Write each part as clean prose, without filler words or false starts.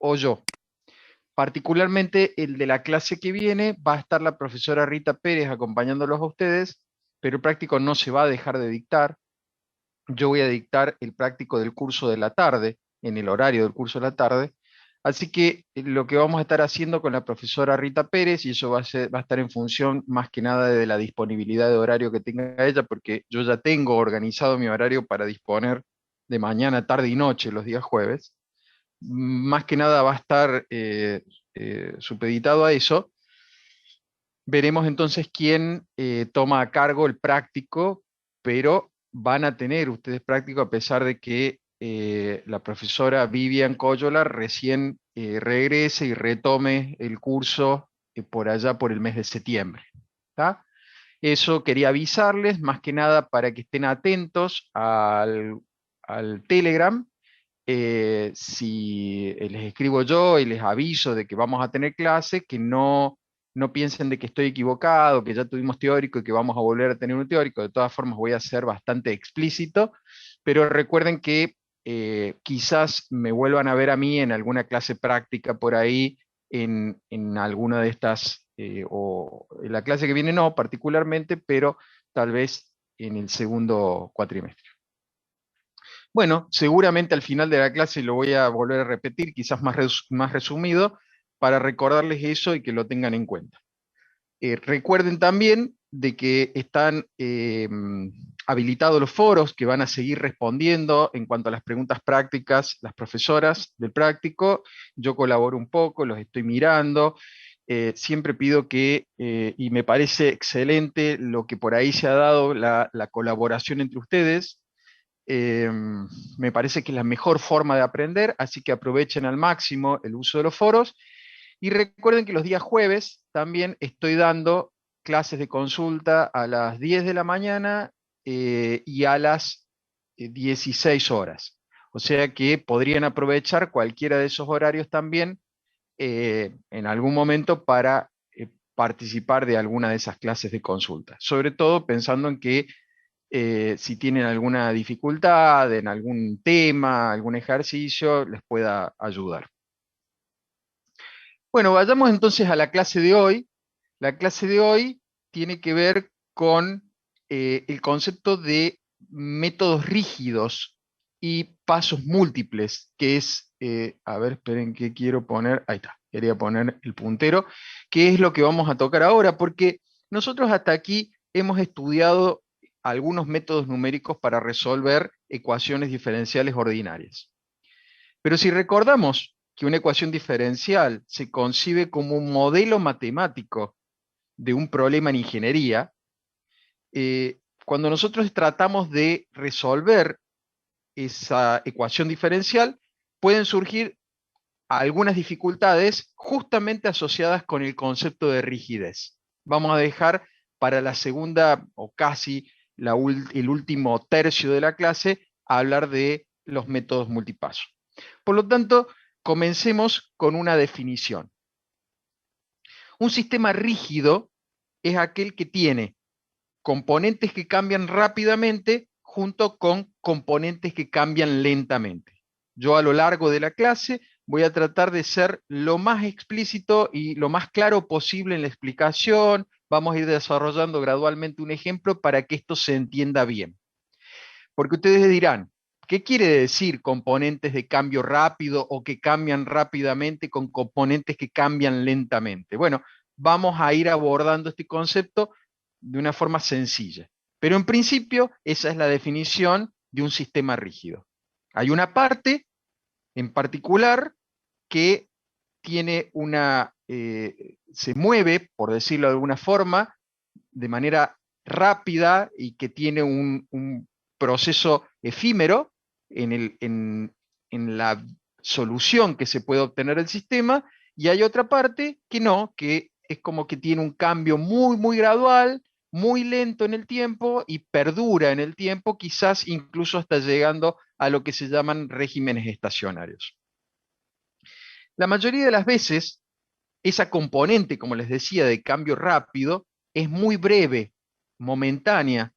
o yo. Particularmente el de la clase que viene va a estar la profesora Rita Pérez acompañándolos a ustedes, pero el práctico no se va a dejar de dictar. Yo voy a dictar el práctico del curso de la tarde, en el horario del curso de la tarde. Así que lo que vamos a estar haciendo con la profesora Rita Pérez, y eso va a estar en función más que nada de la disponibilidad de horario que tenga ella, porque yo ya tengo organizado mi horario para disponer de mañana, tarde y noche los días jueves. Más que nada va a estar supeditado a eso. Veremos entonces quién toma a cargo el práctico, pero van a tener ustedes práctico a pesar de que la profesora Vivian Coyola recién regrese y retome el curso por allá por el mes de septiembre. ¿Tá? Eso quería avisarles, más que nada para que estén atentos al Telegram. Si les escribo yo y les aviso de que vamos a tener clase, que no piensen de que estoy equivocado, que ya tuvimos teórico y que vamos a volver a tener un teórico. De todas formas voy a ser bastante explícito, pero recuerden que quizás me vuelvan a ver a mí en alguna clase práctica por ahí, en alguna de estas, o en la clase que viene no particularmente, pero tal vez en el segundo cuatrimestre. Bueno, seguramente al final de la clase lo voy a volver a repetir, quizás más resumido, para recordarles eso y que lo tengan en cuenta. Recuerden también de que están habilitados los foros que van a seguir respondiendo en cuanto a las preguntas prácticas, las profesoras del práctico. Yo colaboro un poco, los estoy mirando. Siempre pido que, y me parece excelente lo que por ahí se ha dado, la colaboración entre ustedes. Eh, Me parece que es la mejor forma de aprender, así que aprovechen al máximo el uso de los foros. Y recuerden que los días jueves también estoy dando clases de consulta a las 10 de la mañana y a las 16 horas. O sea que podrían aprovechar cualquiera de esos horarios también en algún momento para participar de alguna de esas clases de consulta. Sobre todo pensando en que si tienen alguna dificultad en algún tema, algún ejercicio, les pueda ayudar. Bueno, vayamos entonces a la clase de hoy. La clase de hoy tiene que ver con el concepto de métodos rígidos y pasos múltiples, que es, a ver, esperen que quiero poner, ahí está, quería poner el puntero, que es lo que vamos a tocar ahora, porque nosotros hasta aquí hemos estudiado algunos métodos numéricos para resolver ecuaciones diferenciales ordinarias. Pero si recordamos que una ecuación diferencial se concibe como un modelo matemático de un problema en ingeniería, cuando nosotros tratamos de resolver esa ecuación diferencial, pueden surgir algunas dificultades justamente asociadas con el concepto de rigidez. Vamos a dejar para la segunda o casi el último tercio de la clase a hablar de los métodos multipaso. Por lo tanto, comencemos con una definición. Un sistema rígido es aquel que tiene componentes que cambian rápidamente junto con componentes que cambian lentamente. Yo a lo largo de la clase voy a tratar de ser lo más explícito y lo más claro posible en la explicación. Vamos a ir desarrollando gradualmente un ejemplo para que esto se entienda bien. Porque ustedes dirán, ¿qué quiere decir componentes de cambio rápido o que cambian rápidamente con componentes que cambian lentamente? Bueno, vamos a ir abordando este concepto de una forma sencilla. Pero en principio, esa es la definición de un sistema rígido. Hay una parte en particular que tiene se mueve, por decirlo de alguna forma, de manera rápida y que tiene un proceso efímero en la solución que se puede obtener del sistema, y hay otra parte que no, que es como que tiene un cambio muy, muy gradual, muy lento en el tiempo y perdura en el tiempo, quizás incluso hasta llegando a lo que se llaman regímenes estacionarios. La mayoría de las veces, esa componente, como les decía, de cambio rápido, es muy breve, momentánea,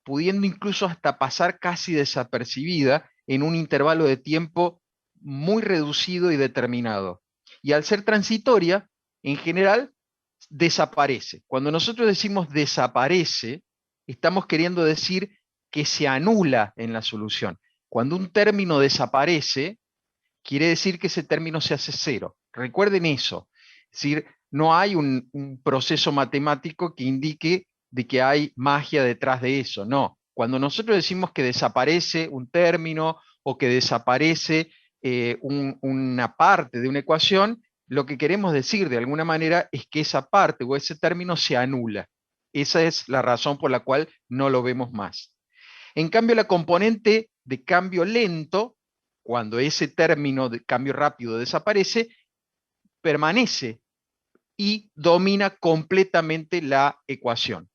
pudiendo incluso hasta pasar casi desapercibida en un intervalo de tiempo muy reducido y determinado. Y al ser transitoria, en general, desaparece. Cuando nosotros decimos desaparece, estamos queriendo decir que se anula en la solución. Cuando un término desaparece, quiere decir que ese término se hace cero. Recuerden eso. Es decir, no hay un proceso matemático que indique de que hay magia detrás de eso. No. Cuando nosotros decimos que desaparece un término o que desaparece una parte de una ecuación, lo que queremos decir de alguna manera es que esa parte o ese término se anula. Esa es la razón por la cual no lo vemos más. En cambio, la componente de cambio lento, cuando ese término de cambio rápido desaparece, permanece y domina completamente la ecuación.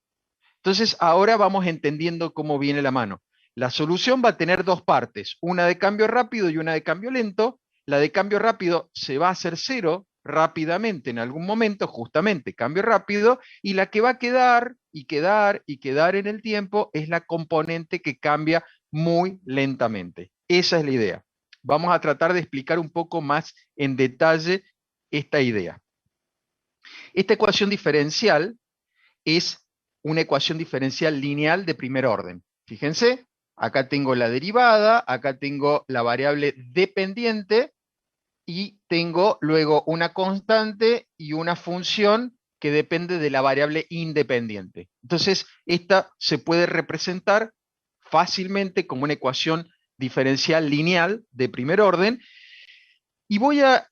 Entonces, ahora vamos entendiendo cómo viene la mano. La solución va a tener dos partes, una de cambio rápido y una de cambio lento. La de cambio rápido se va a hacer cero rápidamente en algún momento, justamente cambio rápido, y la que va a quedar y quedar y quedar en el tiempo es la componente que cambia muy lentamente. Esa es la idea. Vamos a tratar de explicar un poco más en detalle esta idea. Esta ecuación diferencial es una ecuación diferencial lineal de primer orden. Fíjense, acá tengo la derivada, acá tengo la variable dependiente y tengo luego una constante y una función que depende de la variable independiente. Entonces, esta se puede representar fácilmente como una ecuación diferencial lineal de primer orden. Y voy a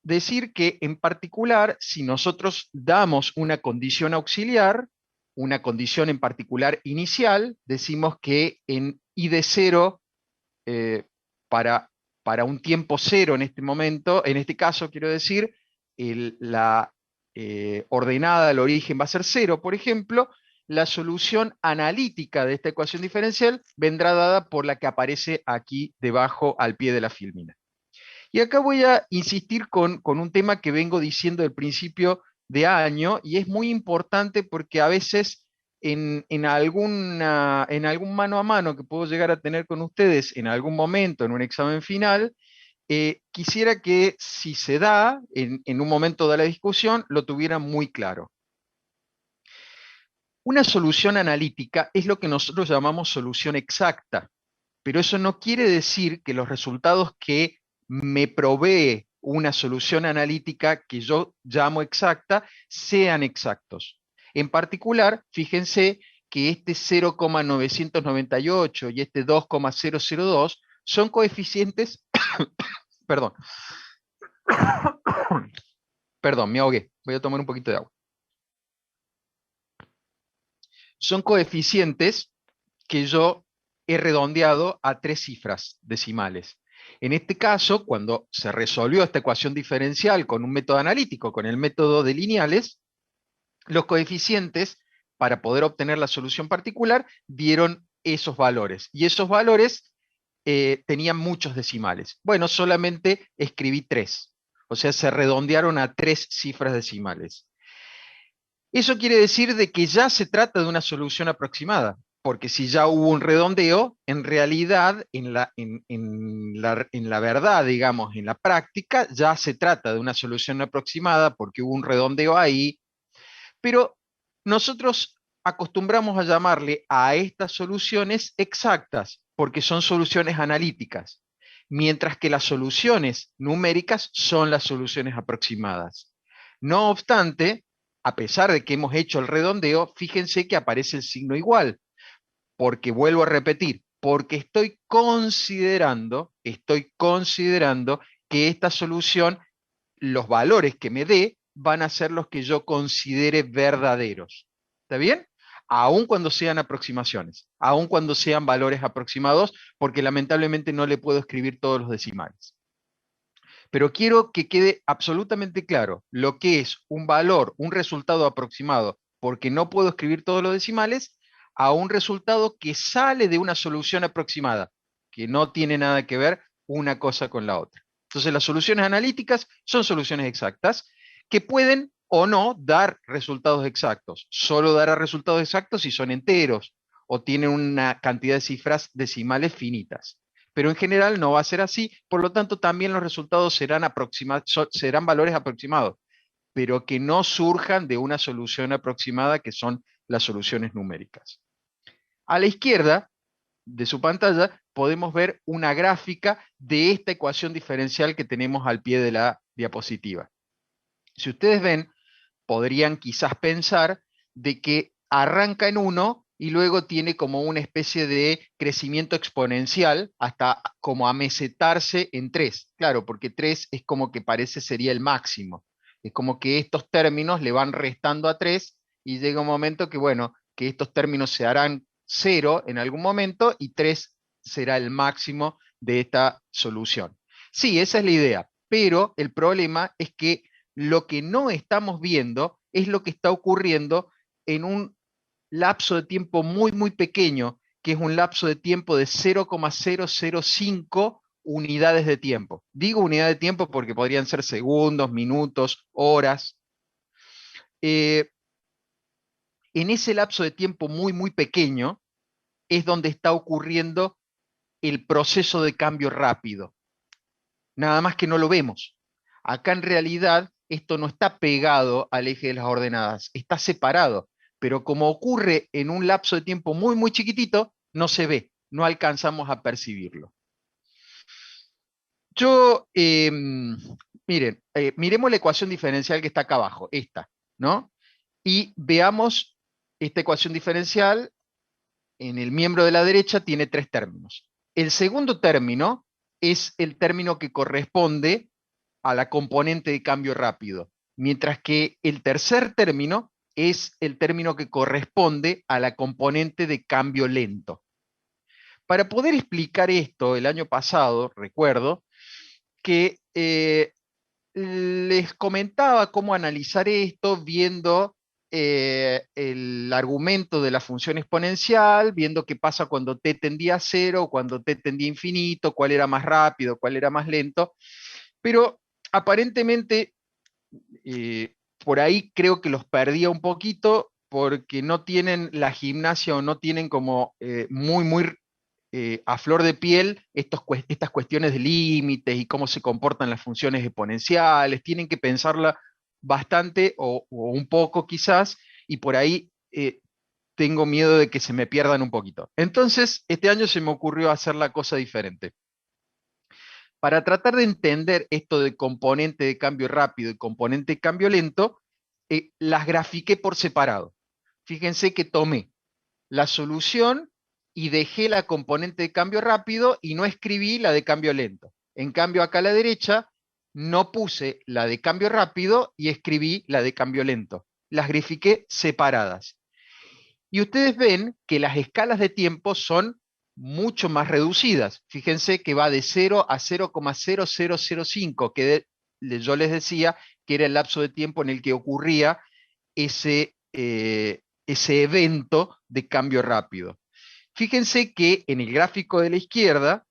decir que en particular, si nosotros damos una condición auxiliar, una condición en particular inicial, decimos que en I de cero, eh, para, para un tiempo cero en este momento, en este caso quiero decir, la ordenada del origen va a ser cero, por ejemplo, la solución analítica de esta ecuación diferencial vendrá dada por la que aparece aquí debajo al pie de la filmina. Y acá voy a insistir con un tema que vengo diciendo del principio de año y es muy importante porque a veces en algún mano a mano que puedo llegar a tener con ustedes en algún momento, en un examen final, quisiera que si se da en un momento de la discusión, lo tuvieran muy claro. Una solución analítica es lo que nosotros llamamos solución exacta, pero eso no quiere decir que los resultados que me provee una solución analítica que yo llamo exacta sean exactos. En particular, fíjense que este 0,998 y este 2,002 son coeficientes, perdón, perdón, me ahogué, voy a tomar un poquito de agua. Son coeficientes que yo he redondeado a 3 cifras decimales. En este caso, cuando se resolvió esta ecuación diferencial con un método analítico, con el método de lineales, los coeficientes, para poder obtener la solución particular, dieron esos valores. Y esos valores tenían muchos decimales. Bueno, solamente escribí 3. O sea, se redondearon a 3 cifras decimales. Eso quiere decir de que ya se trata de una solución aproximada, porque si ya hubo un redondeo, en realidad, en la verdad, digamos, en la práctica, ya se trata de una solución aproximada porque hubo un redondeo ahí, pero nosotros acostumbramos a llamarle a estas soluciones exactas, porque son soluciones analíticas, mientras que las soluciones numéricas son las soluciones aproximadas. No obstante, a pesar de que hemos hecho el redondeo, fíjense que aparece el signo igual, porque vuelvo a repetir, porque estoy considerando que esta solución, los valores que me dé, van a ser los que yo considere verdaderos. ¿Está bien? Aun cuando sean aproximaciones, aun cuando sean valores aproximados, porque lamentablemente no le puedo escribir todos los decimales. Pero quiero que quede absolutamente claro lo que es un valor, un resultado aproximado, porque no puedo escribir todos los decimales, a un resultado que sale de una solución aproximada, que no tiene nada que ver una cosa con la otra. Entonces, las soluciones analíticas son soluciones exactas que pueden o no dar resultados exactos. Solo dará resultados exactos si son enteros o tienen una cantidad de cifras decimales finitas. pero en general no va a ser así, por lo tanto también los resultados serán valores aproximados, pero que no surjan de una solución aproximada que son las soluciones numéricas. A la izquierda de su pantalla podemos ver una gráfica de esta ecuación diferencial que tenemos al pie de la diapositiva. Si ustedes ven, podrían quizás pensar de que arranca en 1 y luego tiene como una especie de crecimiento exponencial hasta como amesetarse en 3. Claro, porque 3 es como que parece sería el máximo. Es como que estos términos le van restando a 3 y llega un momento que, bueno, que estos términos se harán 0 en algún momento y 3 será el máximo de esta solución. Sí, esa es la idea, pero el problema es que lo que no estamos viendo es lo que está ocurriendo en un lapso de tiempo muy, muy pequeño, que es un lapso de tiempo de 0,005 unidades de tiempo. Digo unidades de tiempo porque podrían ser segundos, minutos, horas. Eh, en ese lapso de tiempo muy, muy pequeño es donde está ocurriendo el proceso de cambio rápido. Nada más que no lo vemos. Acá en realidad esto no está pegado al eje de las ordenadas, está separado, pero como ocurre en un lapso de tiempo muy, muy chiquitito, no se ve, no alcanzamos a percibirlo. Yo, miren, miremos la ecuación diferencial que está acá abajo, esta, ¿no? Y veamos esta ecuación diferencial en el miembro de la derecha tiene 3 términos. El segundo término es el término que corresponde a la componente de cambio rápido, mientras que el tercer término es el término que corresponde a la componente de cambio lento. Para poder explicar esto, el año pasado, recuerdo, que les comentaba cómo analizar esto viendo el argumento de la función exponencial, viendo qué pasa cuando t tendía a 0, cuando t tendía a infinito, cuál era más rápido, cuál era más lento, pero aparentemente por ahí creo que los perdía un poquito porque no tienen la gimnasia o no tienen como muy, muy a flor de piel estas cuestiones de límites y cómo se comportan las funciones exponenciales, tienen que pensarla bastante o un poco quizás, y por ahí tengo miedo de que se me pierdan un poquito. Entonces, este año se me ocurrió hacer la cosa diferente. Para tratar de entender esto de componente de cambio rápido y componente de cambio lento, las grafiqué por separado. Fíjense que tomé la solución y dejé la componente de cambio rápido y no escribí la de cambio lento. En cambio, acá a la derecha no puse la de cambio rápido y escribí la de cambio lento. Las grafiqué separadas. Y ustedes ven que las escalas de tiempo son mucho más reducidas. Fíjense que va de 0 a 0,0005, que yo les decía que era el lapso de tiempo en el que ocurría ese evento de cambio rápido. Fíjense que en el gráfico de la izquierda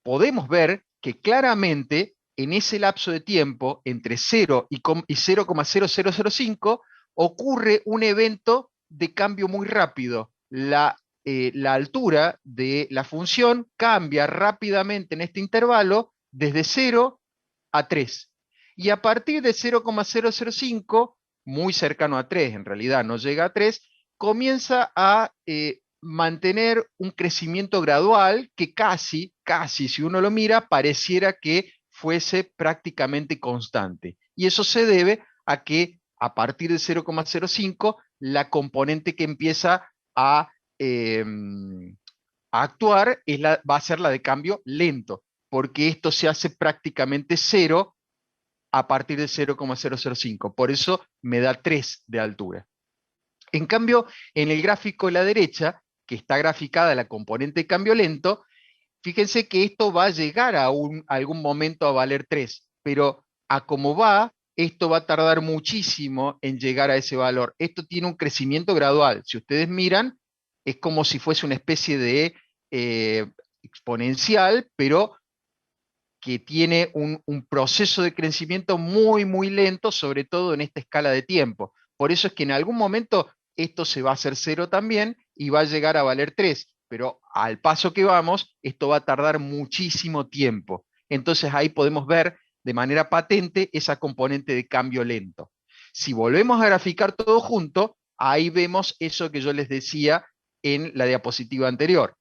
podemos ver que claramente en ese lapso de tiempo entre 0 y 0,0005 ocurre un evento de cambio muy rápido. La altura de la función cambia rápidamente en este intervalo desde 0 a 3. Y a partir de 0,005, muy cercano a 3, en realidad no llega a 3, comienza a mantener un crecimiento gradual que casi, si uno lo mira, pareciera que fuese prácticamente constante. Y eso se debe a que a partir de 0,05, la componente que empieza eh, a actuar va a ser la de cambio lento, porque esto se hace prácticamente cero a partir de 0,005. Por eso me da 3 de altura. En cambio, en el gráfico de la derecha, que está graficada la componente de cambio lento, fíjense que esto va a llegar a algún momento a valer 3, pero a como va, esto va a tardar muchísimo en llegar a ese valor. Esto tiene un crecimiento gradual. Si ustedes miran, es como si fuese una especie de exponencial, pero que tiene un proceso de crecimiento muy, muy lento, sobre todo en esta escala de tiempo. Por eso es que en algún momento esto se va a hacer 0 también y va a llegar a valer 3. pero al paso que vamos, esto va a tardar muchísimo tiempo. Entonces ahí podemos ver de manera patente esa componente de cambio lento. Si volvemos a graficar todo junto, ahí vemos eso que yo les decía en la diapositiva anterior.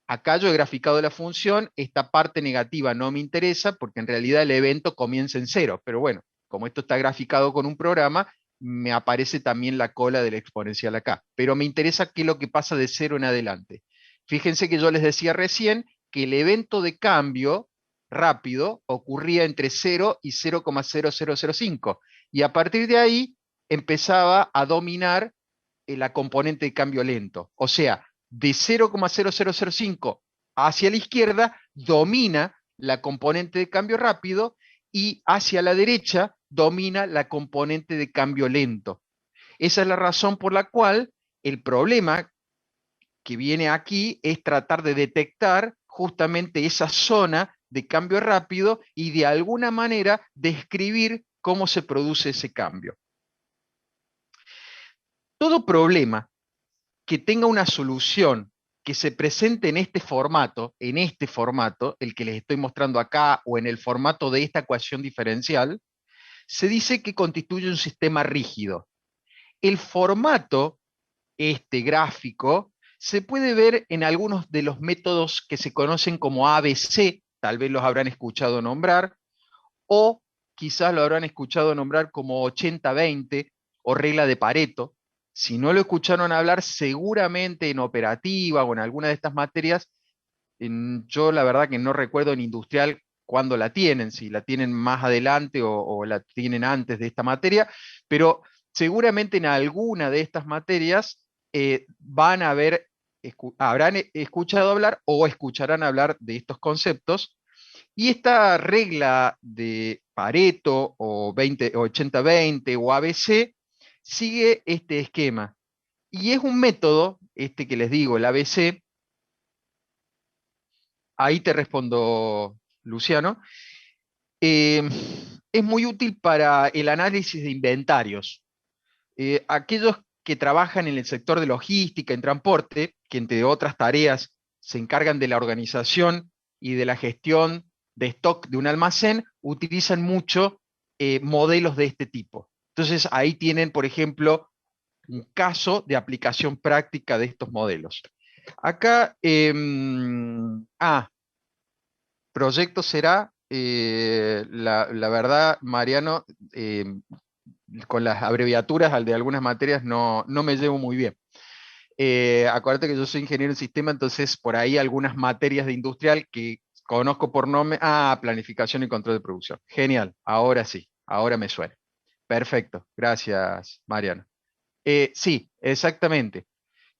Acá yo he graficado la función, esta parte negativa no me interesa porque en realidad el evento comienza en cero, pero bueno, como esto está graficado con un programa, me aparece también la cola del exponencial acá, pero me interesa qué es lo que pasa de cero en adelante. Fíjense que yo les decía recién que el evento de cambio rápido ocurría entre 0 y 0,0005, y a partir de ahí empezaba a dominar la componente de cambio lento. O sea, de 0,0005 hacia la izquierda domina la componente de cambio rápido y hacia la derecha domina la componente de cambio lento. Esa es la razón por la cual el problema que viene aquí es tratar de detectar justamente esa zona de cambio rápido y de alguna manera describir cómo se produce ese cambio. Todo problema que tenga una solución que se presente en este formato, el que les estoy mostrando acá, o en el formato de esta ecuación diferencial, se dice que constituye un sistema rígido. El formato, este gráfico, se puede ver en algunos de los métodos que se conocen como ABC, tal vez los habrán escuchado nombrar, o quizás lo habrán escuchado nombrar como 80-20 o regla de Pareto. Si no lo escucharon hablar, seguramente en operativa o en alguna de estas materias, yo la verdad que no recuerdo en industrial cuándo la tienen, si la tienen más adelante o la tienen antes de esta materia, pero seguramente en alguna de estas materias van a habrán escuchado hablar o escucharán hablar de estos conceptos. Y esta regla de Pareto o 80-20 o ABC sigue este esquema. Y es un método, este que les digo, el ABC, ahí te respondo, Luciano, eh, es muy útil para el análisis de inventarios. Aquellos que trabajan en el sector de logística, en transporte, que entre otras tareas se encargan de la organización y de la gestión de stock de un almacén, utilizan mucho modelos de este tipo. Entonces ahí tienen, por ejemplo, un caso de aplicación práctica de estos modelos. Acá, proyecto será, la verdad, Mariano, con las abreviaturas al de algunas materias no me llevo muy bien. Acuérdate que yo soy ingeniero en sistema, entonces por ahí algunas materias de industrial que conozco por nombre, planificación y control de producción. Genial, ahora sí, ahora me suena. Perfecto, gracias, Mariano. Sí, exactamente.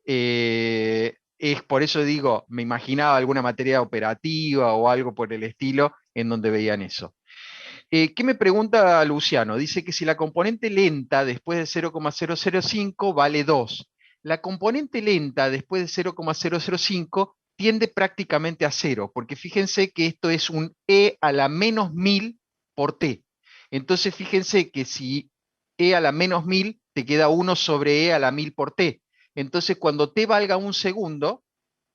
Es por eso digo, me imaginaba alguna materia operativa o algo por el estilo en donde veían eso. ¿Qué me pregunta Luciano? Dice que si la componente lenta después de 0,005 vale 2. La componente lenta después de 0,005 tiende prácticamente a cero, porque fíjense que esto es un e a la menos 1000 por t. Entonces fíjense que si e a la menos 1000 te queda 1 sobre e a la 1000 por t. Entonces cuando t valga un segundo,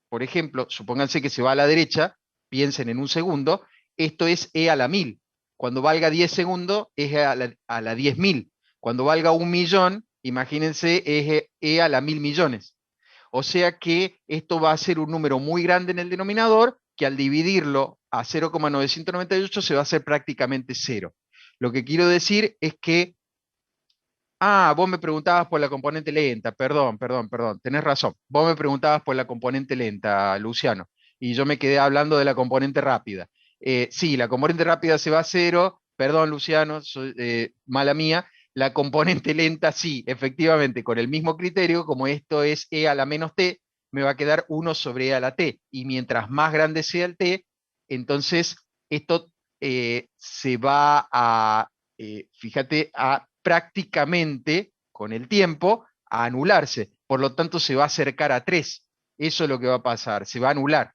por ejemplo, supónganse que se va a la derecha, piensen en un segundo, esto es e a la 1000. Cuando valga 10 segundos es a la 10.000. Cuando valga un millón, imagínense, es e a la 1000 millones. O sea que esto va a ser un número muy grande en el denominador, que al dividirlo a 0,998 se va a hacer prácticamente cero. Lo que quiero decir es que vos me preguntabas por la componente lenta, perdón, tenés razón. Vos me preguntabas por la componente lenta, Luciano, y yo me quedé hablando de la componente rápida. Sí, la componente rápida se va a cero, perdón, Luciano, mala mía. La componente lenta, sí, efectivamente, con el mismo criterio, como esto es e a la menos t, me va a quedar 1 sobre e a la t. Y mientras más grande sea el t, entonces esto se va a, fíjate, a prácticamente con el tiempo a anularse. Por lo tanto, se va a acercar a 3. Eso es lo que va a pasar, se va a anular.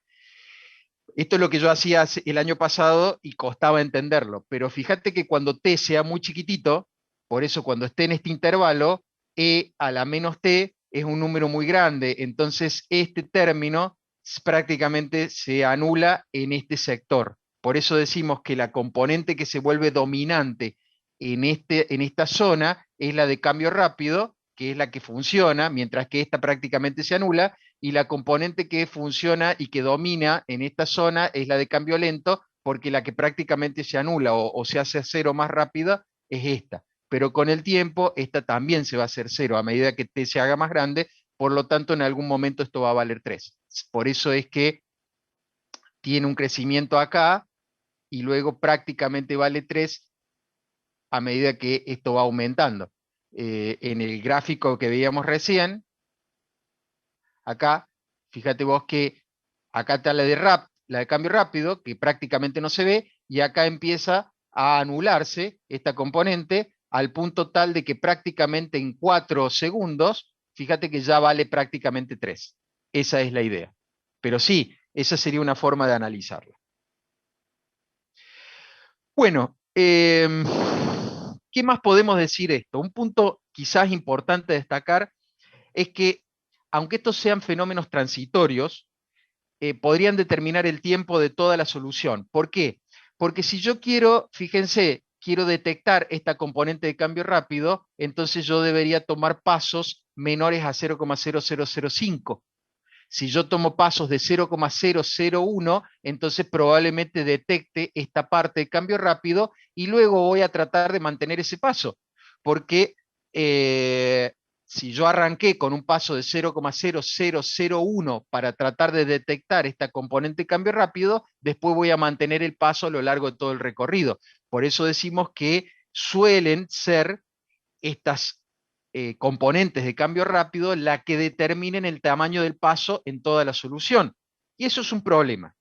Esto es lo que yo hacía el año pasado y costaba entenderlo, pero fíjate que cuando t sea muy chiquitito, por eso cuando esté en este intervalo, e a la menos t es un número muy grande, entonces este término prácticamente se anula en este sector. Por eso decimos que la componente que se vuelve dominante en esta zona es la de cambio rápido, que es la que funciona, mientras que esta prácticamente se anula, y la componente que funciona y que domina en esta zona es la de cambio lento, porque la que prácticamente se anula o se hace cero más rápida es esta. Pero con el tiempo, esta también se va a hacer cero a medida que t se haga más grande, por lo tanto, en algún momento esto va a valer 3. Por eso es que tiene un crecimiento acá y luego prácticamente vale 3 a medida que esto va aumentando. En el gráfico que veíamos recién, acá, fíjate vos que acá está la de cambio rápido, que prácticamente no se ve, y acá empieza a anularse esta componente al punto tal de que prácticamente en 4 segundos, fíjate que ya vale prácticamente 3. Esa es la idea. Pero sí, esa sería una forma de analizarla. Bueno, ¿qué más podemos decir esto? Un punto quizás importante a destacar es que, aunque estos sean fenómenos transitorios, podrían determinar el tiempo de toda la solución. ¿Por qué? Porque si yo quiero, fíjense, quiero detectar esta componente de cambio rápido, entonces yo debería tomar pasos menores a 0,0005. Si yo tomo pasos de 0,001, entonces probablemente detecte esta parte de cambio rápido y luego voy a tratar de mantener ese paso, porque si yo arranqué con un paso de 0,0001 para tratar de detectar esta componente de cambio rápido, después voy a mantener el paso a lo largo de todo el recorrido. Por eso decimos que suelen ser estas componentes de cambio rápido la que determinen el tamaño del paso en toda la solución. Y eso es un problema.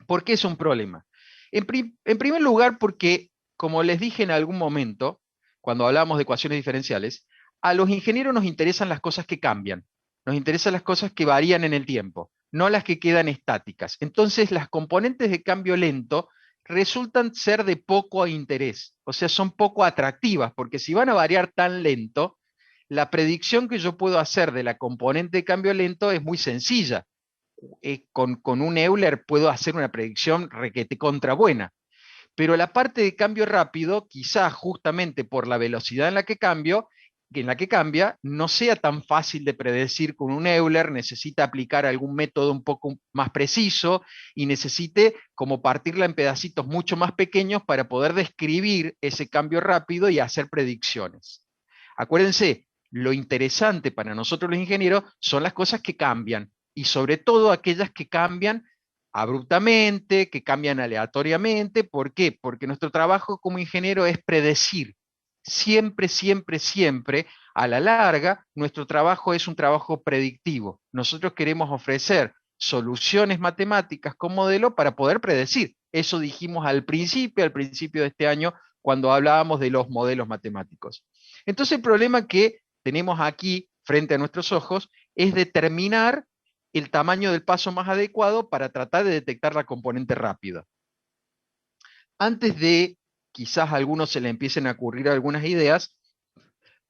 ¿Por qué es un problema? En primer lugar, porque, como les dije en algún momento, cuando hablamos de ecuaciones diferenciales, a los ingenieros nos interesan las cosas que cambian, nos interesan las cosas que varían en el tiempo, no las que quedan estáticas. Entonces, las componentes de cambio lento resultan ser de poco interés, o sea, son poco atractivas, porque si van a variar tan lento, la predicción que yo puedo hacer de la componente de cambio lento es muy sencilla. Con un Euler puedo hacer una predicción requete contra buena. Pero la parte de cambio rápido, quizás justamente por la velocidad en la que cambia, no sea tan fácil de predecir con un Euler, necesita aplicar algún método un poco más preciso y necesite como partirla en pedacitos mucho más pequeños para poder describir ese cambio rápido y hacer predicciones. Acuérdense, lo interesante para nosotros los ingenieros son las cosas que cambian y sobre todo aquellas que cambian abruptamente, que cambian aleatoriamente. ¿Por qué? Porque nuestro trabajo como ingeniero es predecir. Siempre, siempre, siempre, a la larga, nuestro trabajo es un trabajo predictivo. Nosotros queremos ofrecer soluciones matemáticas con modelo para poder predecir. Eso dijimos al principio de este año, cuando hablábamos de los modelos matemáticos. Entonces, el problema que tenemos aquí frente a nuestros ojos es determinar el tamaño del paso más adecuado para tratar de detectar la componente rápida. Antes de quizás a algunos se le empiecen a ocurrir algunas ideas,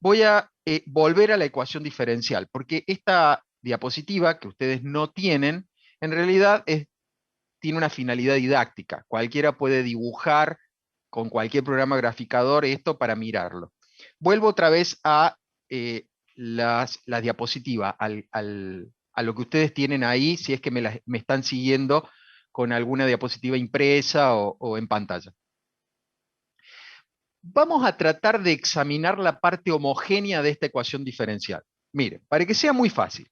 voy a volver a la ecuación diferencial, porque esta diapositiva que ustedes no tienen, en realidad tiene una finalidad didáctica. Cualquiera puede dibujar con cualquier programa graficador esto para mirarlo. Vuelvo otra vez a la diapositiva, a lo que ustedes tienen ahí, si es que me están siguiendo con alguna diapositiva impresa o en pantalla. Vamos a tratar de examinar la parte homogénea de esta ecuación diferencial. Miren, para que sea muy fácil.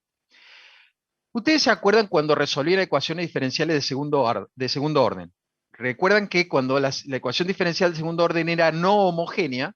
¿Ustedes se acuerdan cuando resolvían ecuaciones diferenciales de segundo orden? Recuerdan que cuando la ecuación diferencial de segundo orden era no homogénea,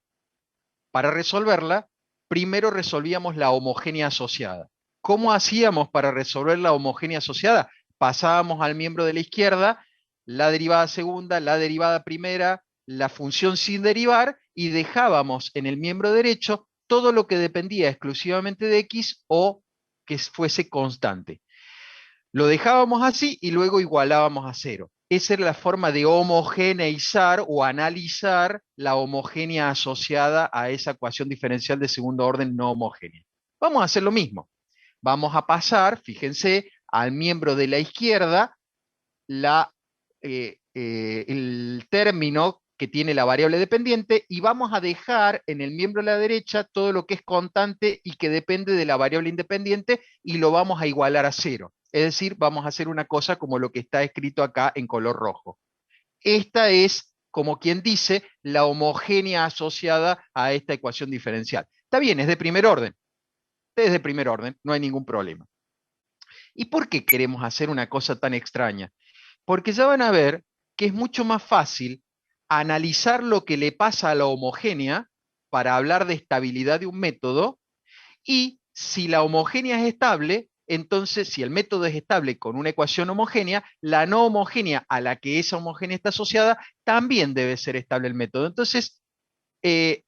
para resolverla, primero resolvíamos la homogénea asociada. ¿Cómo hacíamos para resolver la homogénea asociada? Pasábamos al miembro de la izquierda, la derivada segunda, la derivada primera, la función sin derivar, y dejábamos en el miembro derecho todo lo que dependía exclusivamente de x o que fuese constante. Lo dejábamos así y luego igualábamos a cero. Esa era la forma de homogeneizar o analizar la homogénea asociada a esa ecuación diferencial de segundo orden no homogénea. Vamos a hacer lo mismo. Vamos a pasar, fíjense, al miembro de la izquierda el término que tiene la variable dependiente, y vamos a dejar en el miembro de la derecha todo lo que es constante y que depende de la variable independiente, y lo vamos a igualar a cero. Es decir, vamos a hacer una cosa como lo que está escrito acá en color rojo. Esta es, como quien dice, la homogénea asociada a esta ecuación diferencial. Está bien, es de primer orden, no hay ningún problema. ¿Y por qué queremos hacer una cosa tan extraña? Porque ya van a ver que es mucho más fácil analizar lo que le pasa a la homogénea para hablar de estabilidad de un método, y si la homogénea es estable, entonces si el método es estable con una ecuación homogénea, la no homogénea a la que esa homogénea está asociada también debe ser estable el método. Entonces, eh,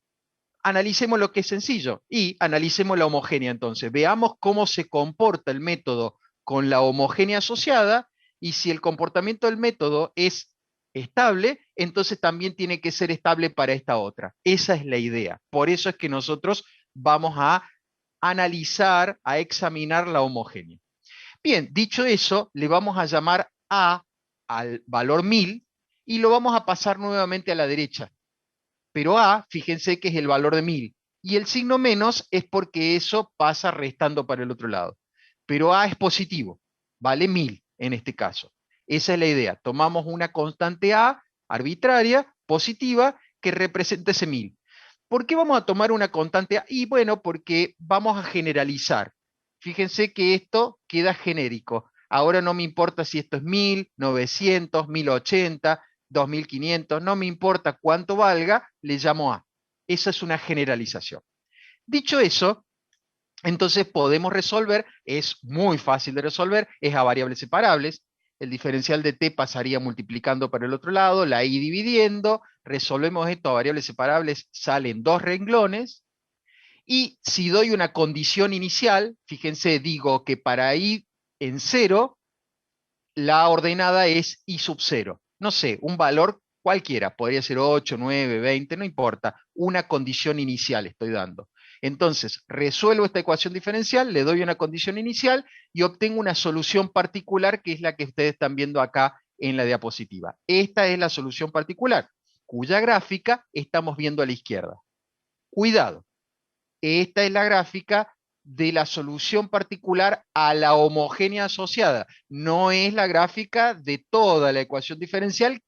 analicemos lo que es sencillo y analicemos la homogénea entonces. Veamos cómo se comporta el método con la homogénea asociada, y si el comportamiento del método es estable, entonces también tiene que ser estable para esta otra. Esa es la idea. Por eso es que nosotros vamos a analizar, a examinar la homogénea. Bien, dicho eso, le vamos a llamar A al valor 1000 y lo vamos a pasar nuevamente a la derecha. Pero A, fíjense que es el valor de 1000. Y el signo menos es porque eso pasa restando para el otro lado. Pero A es positivo, vale 1000 en este caso. Esa es la idea. Tomamos una constante A arbitraria, positiva, que representa ese 1000. ¿Por qué vamos a tomar una constante A? Y bueno, porque vamos a generalizar. Fíjense que esto queda genérico. Ahora no me importa si esto es 1000, 900, 1080, 2500, no me importa cuánto valga, le llamo A. Esa es una generalización. Dicho eso, entonces podemos resolver, es muy fácil de resolver, es a variables separables. El diferencial de t pasaría multiplicando para el otro lado, la i dividiendo, resolvemos esto a variables separables, salen dos renglones, y si doy una condición inicial, fíjense, digo que para i en cero, la ordenada es i sub 0. No sé, un valor cualquiera, podría ser 8, 9, 20, no importa, una condición inicial estoy dando. Entonces, resuelvo esta ecuación diferencial, le doy una condición inicial y obtengo una solución particular, que es la que ustedes están viendo acá en la diapositiva. Esta es la solución particular, cuya gráfica estamos viendo a la izquierda. Cuidado, esta es la gráfica de la solución particular a la homogénea asociada. No es la gráfica de toda la ecuación diferencial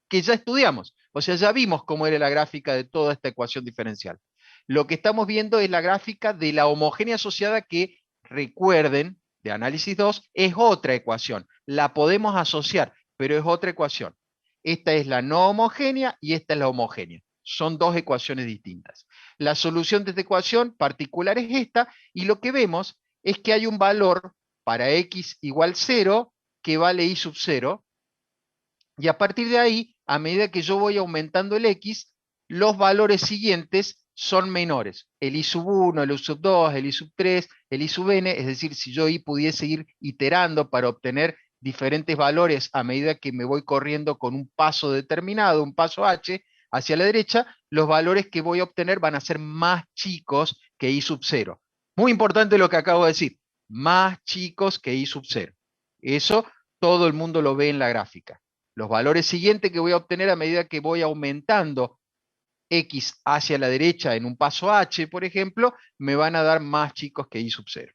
que ya estudiamos. O sea, ya vimos cómo era la gráfica de toda esta ecuación diferencial. Lo que estamos viendo es la gráfica de la homogénea asociada que, recuerden, de análisis 2, es otra ecuación. La podemos asociar, pero es otra ecuación. Esta es la no homogénea y esta es la homogénea. Son dos ecuaciones distintas. La solución de esta ecuación particular es esta, y lo que vemos es que hay un valor para x igual 0 que vale i sub 0, y a partir de ahí, a medida que yo voy aumentando el x, los valores siguientes son menores. El i sub 1, el i sub 2, el i sub 3, el i sub n, es decir, si yo pudiese ir iterando para obtener diferentes valores a medida que me voy corriendo con un paso determinado, un paso h, hacia la derecha, los valores que voy a obtener van a ser más chicos que i sub 0. Muy importante lo que acabo de decir, más chicos que i sub 0. Eso todo el mundo lo ve en la gráfica. Los valores siguientes que voy a obtener a medida que voy aumentando x hacia la derecha en un paso h, por ejemplo, me van a dar más chicos que i sub 0.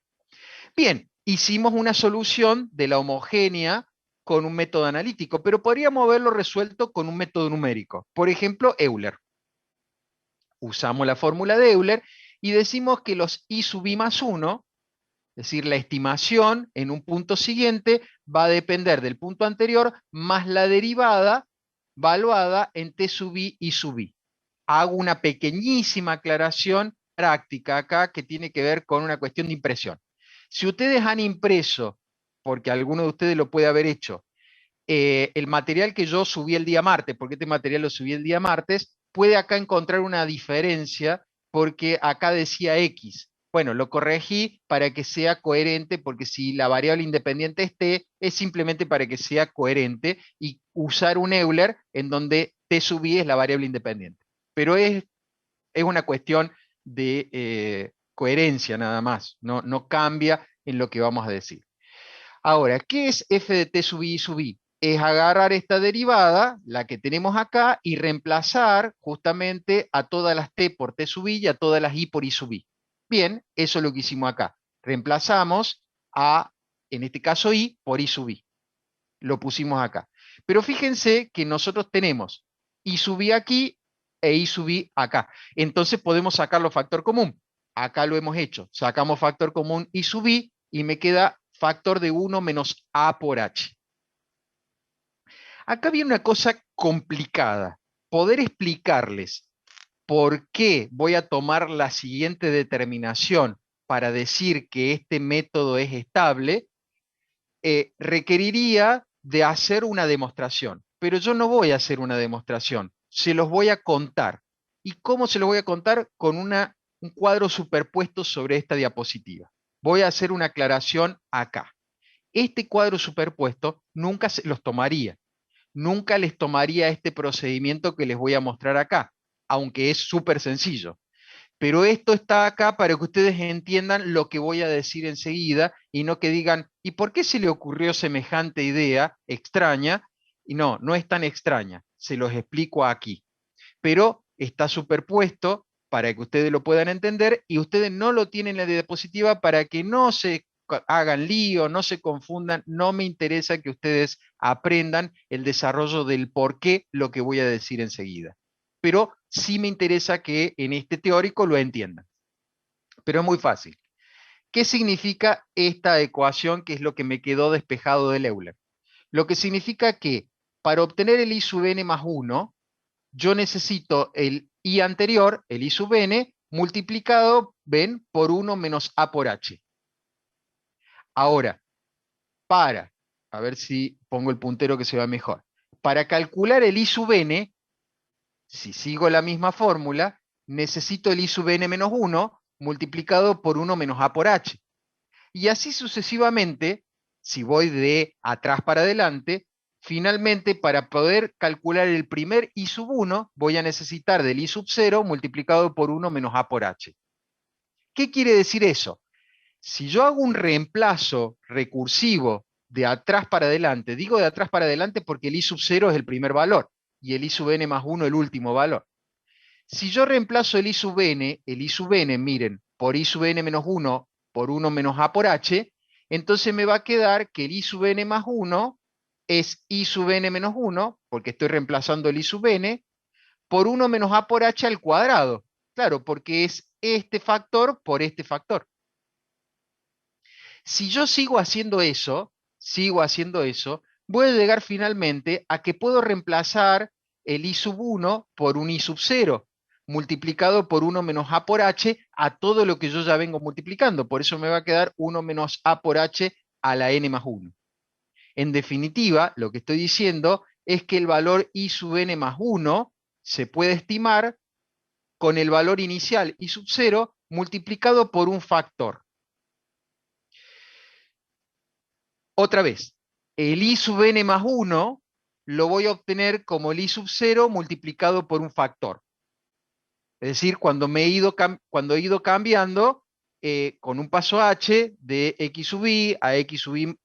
Bien, hicimos una solución de la homogénea con un método analítico, pero podríamos haberlo resuelto con un método numérico. Por ejemplo, Euler. Usamos la fórmula de Euler y decimos que los i sub i más 1, es decir, la estimación en un punto siguiente, va a depender del punto anterior más la derivada valuada en t sub i y sub i. Hago una pequeñísima aclaración práctica acá que tiene que ver con una cuestión de impresión. Si ustedes han impreso, porque alguno de ustedes lo puede haber hecho, el material que yo subí el día martes, porque este material lo subí el día martes, puede acá encontrar una diferencia porque acá decía X. Bueno, lo corregí para que sea coherente, porque si la variable independiente es t, es simplemente para que sea coherente y usar un Euler en donde t sub i es la variable independiente. Pero es una cuestión de coherencia nada más, no cambia en lo que vamos a decir. Ahora, ¿qué es f de t sub i sub i? Es agarrar esta derivada, la que tenemos acá, y reemplazar justamente a todas las t por t sub i y a todas las i por i sub i. Bien, eso es lo que hicimos acá. Reemplazamos a, en este caso, i por i sub i. Lo pusimos acá. Pero fíjense que nosotros tenemos i sub i aquí e i sub i acá. Entonces podemos sacarlo factor común. Acá lo hemos hecho. Sacamos factor común i sub i y me queda factor de 1 menos a por h. Acá viene una cosa complicada. Poder explicarles por qué voy a tomar la siguiente determinación para decir que este método es estable, requeriría de hacer una demostración. Pero yo no voy a hacer una demostración, se los voy a contar. ¿Y cómo se los voy a contar? Con un cuadro superpuesto sobre esta diapositiva. Voy a hacer una aclaración acá. Este cuadro superpuesto nunca se los tomaría. Nunca les tomaría este procedimiento que les voy a mostrar acá, aunque es súper sencillo. Pero esto está acá para que ustedes entiendan lo que voy a decir enseguida y no que digan, ¿y por qué se le ocurrió semejante idea extraña? Y no, no es tan extraña, se los explico aquí. Pero está superpuesto para que ustedes lo puedan entender y ustedes no lo tienen en la diapositiva para que no se hagan lío, no se confundan, no me interesa que ustedes aprendan el desarrollo del por qué lo que voy a decir enseguida. Pero sí me interesa que en este teórico lo entiendan. Pero es muy fácil. ¿Qué significa esta ecuación que es lo que me quedó despejado del Euler? Lo que significa que para obtener el i sub n más 1, yo necesito el i anterior, el i sub n, multiplicado, ven, por 1 menos a por h. Ahora, a ver si pongo el puntero que se va mejor. Para calcular el i sub n, si sigo la misma fórmula, necesito el i sub n menos 1 multiplicado por 1 menos a por h. Y así sucesivamente, si voy de atrás para adelante, finalmente para poder calcular el primer i sub 1, voy a necesitar del i sub 0 multiplicado por 1 menos a por h. ¿Qué quiere decir eso? Si yo hago un reemplazo recursivo de atrás para adelante, digo de atrás para adelante porque el i sub 0 es el primer valor y el i sub n más 1 el último valor. Si yo reemplazo el i sub n, miren, por i sub n menos 1 por 1 menos a por h, entonces me va a quedar que el i sub n más 1 es i sub n menos 1, porque estoy reemplazando el i sub n, por 1 menos a por h al cuadrado. Claro, porque es este factor por este factor. Si yo sigo haciendo eso, voy a llegar finalmente a que puedo reemplazar el i sub 1 por un i sub 0, multiplicado por 1 menos a por h a todo lo que yo ya vengo multiplicando. Por eso me va a quedar 1 menos a por h a la n más 1. En definitiva, lo que estoy diciendo es que el valor i sub n más 1 se puede estimar con el valor inicial i sub 0 multiplicado por un factor. Otra vez, el i sub n más 1 lo voy a obtener como el i sub 0 multiplicado por un factor. Es decir, cuando he ido cambiando con un paso h de x sub i a x sub i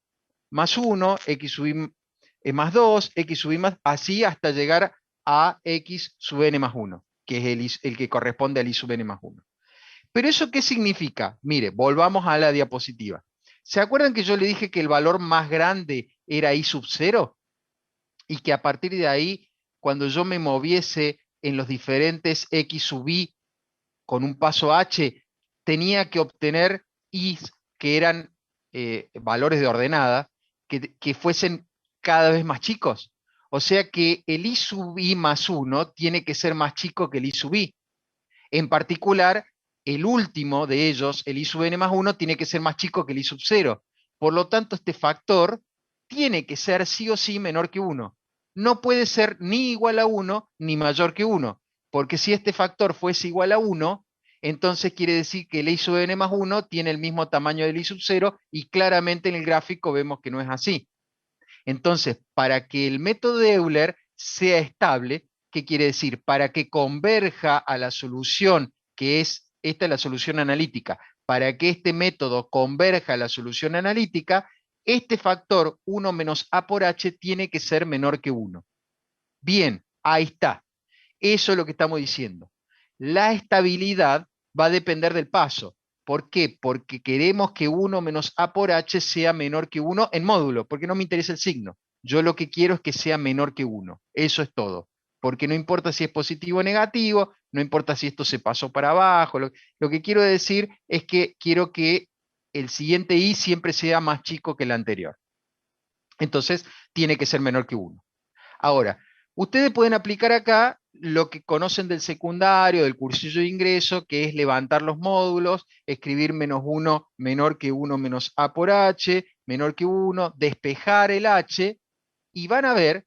más 1, x sub i más 2, x sub i más, así hasta llegar a x sub n más 1, que es el que corresponde al i sub n más 1. ¿Pero eso qué significa? Mire, volvamos a la diapositiva. ¿Se acuerdan que yo le dije que el valor más grande era i sub 0? Y que a partir de ahí, cuando yo me moviese en los diferentes x sub i con un paso h, tenía que obtener i's que eran valores de ordenada, que fuesen cada vez más chicos. O sea que el i sub i más 1 tiene que ser más chico que el i sub i. En particular, el último de ellos, el i sub n más 1, tiene que ser más chico que el i sub 0. Por lo tanto, este factor tiene que ser sí o sí menor que 1. No puede ser ni igual a 1 ni mayor que 1, porque si este factor fuese igual a 1, entonces quiere decir que el i sub n más 1 tiene el mismo tamaño del i sub 0 y claramente en el gráfico vemos que no es así. Entonces, para que el método de Euler sea estable, ¿qué quiere decir? Para que converja a la solución, que es, esta es la solución analítica, para que este método converja a la solución analítica, este factor 1 menos A por H tiene que ser menor que 1. Bien, ahí está. Eso es lo que estamos diciendo. La estabilidad va a depender del paso. ¿Por qué? Porque queremos que 1 menos A por H sea menor que 1 en módulo, porque no me interesa el signo. Yo lo que quiero es que sea menor que 1. Eso es todo. Porque no importa si es positivo o negativo, no importa si esto se pasó para abajo. Lo que quiero decir es que quiero que el siguiente I siempre sea más chico que el anterior. Entonces, tiene que ser menor que 1. Ahora, ustedes pueden aplicar acá lo que conocen del secundario, del cursillo de ingreso, que es levantar los módulos, escribir menos 1 menor que 1 menos A por H, menor que 1, despejar el H, y van a ver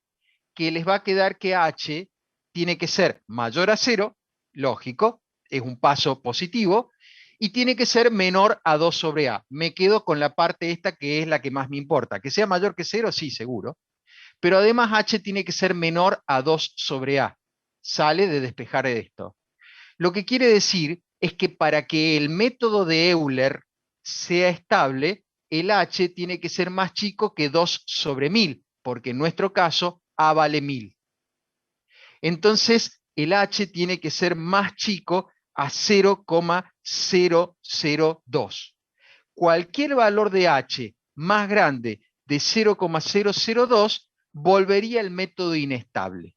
que les va a quedar que H tiene que ser mayor a 0, lógico, es un paso positivo, y tiene que ser menor a 2 sobre A. Me quedo con la parte esta que es la que más me importa. Que sea mayor que 0, sí, seguro, pero además H tiene que ser menor a 2 sobre A. Sale de despejar esto. Lo que quiere decir es que para que el método de Euler sea estable, el H tiene que ser más chico que 2 sobre 1000, porque en nuestro caso A vale 1000. Entonces, el H tiene que ser más chico a 0,002. Cualquier valor de H más grande de 0,002 volvería el método inestable.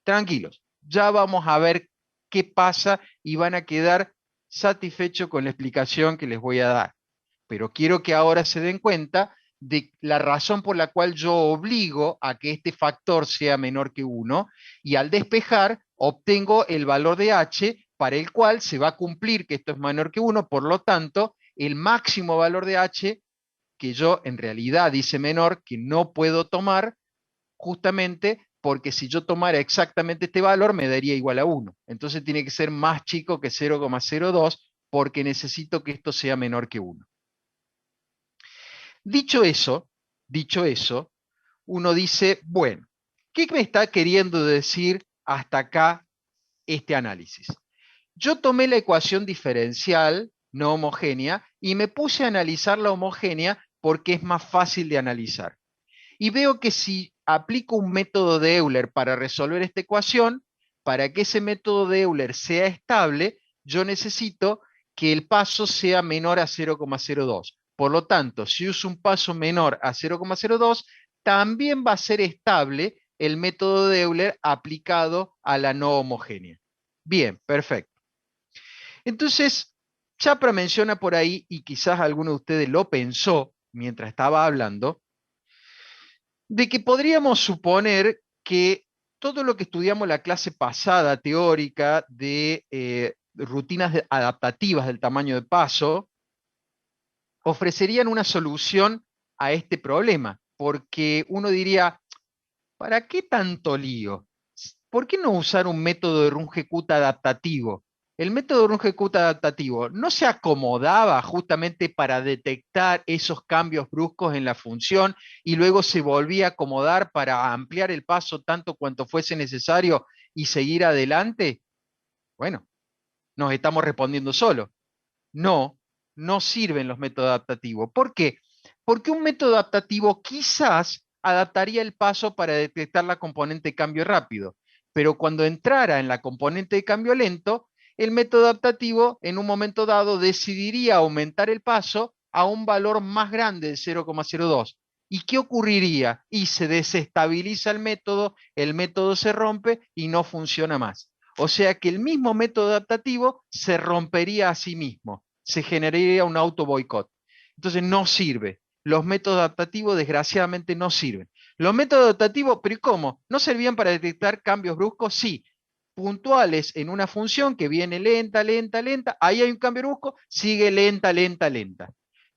Tranquilos, ya vamos a ver qué pasa y van a quedar satisfechos con la explicación que les voy a dar. Pero quiero que ahora se den cuenta de la razón por la cual yo obligo a que este factor sea menor que 1 y al despejar obtengo el valor de H para el cual se va a cumplir que esto es menor que 1, por lo tanto, el máximo valor de H que yo en realidad dice menor, que no puedo tomar justamente porque si yo tomara exactamente este valor me daría igual a 1. Entonces tiene que ser más chico que 0,02 porque necesito que esto sea menor que 1. Dicho eso, dicho eso, uno dice, bueno, ¿qué me está queriendo decir hasta acá este análisis? Yo tomé la ecuación diferencial no homogénea y me puse a analizar la homogénea porque es más fácil de analizar. Y veo que si aplico un método de Euler para resolver esta ecuación, para que ese método de Euler sea estable, yo necesito que el paso sea menor a 0,02. Por lo tanto, si uso un paso menor a 0,02, también va a ser estable el método de Euler aplicado a la no homogénea. Bien, perfecto. Entonces, Chapra menciona por ahí, y quizás alguno de ustedes lo pensó mientras estaba hablando, de que podríamos suponer que todo lo que estudiamos la clase pasada teórica de rutinas adaptativas del tamaño de paso ofrecerían una solución a este problema, porque uno diría, ¿para qué tanto lío? ¿Por qué no usar un método de Runge-Kutta adaptativo? El método de Runge-Kutta adaptativo no se acomodaba justamente para detectar esos cambios bruscos en la función y luego se volvía a acomodar para ampliar el paso tanto cuanto fuese necesario y seguir adelante. Bueno, nos estamos respondiendo solo. No, no sirven los métodos adaptativos. ¿Por qué? Porque un método adaptativo quizás adaptaría el paso para detectar la componente de cambio rápido, pero cuando entrara en la componente de cambio lento, el método adaptativo en un momento dado decidiría aumentar el paso a un valor más grande de 0,02. ¿Y qué ocurriría? Y se desestabiliza el método se rompe y no funciona más. O sea que el mismo método adaptativo se rompería a sí mismo, se generaría un auto boicot. Entonces no sirve. Los métodos adaptativos desgraciadamente no sirven. Los métodos adaptativos, pero ¿y cómo? ¿No servían para detectar cambios bruscos? Sí, puntuales en una función que viene lenta, lenta, lenta, ahí hay un cambio brusco, sigue lenta, lenta, lenta.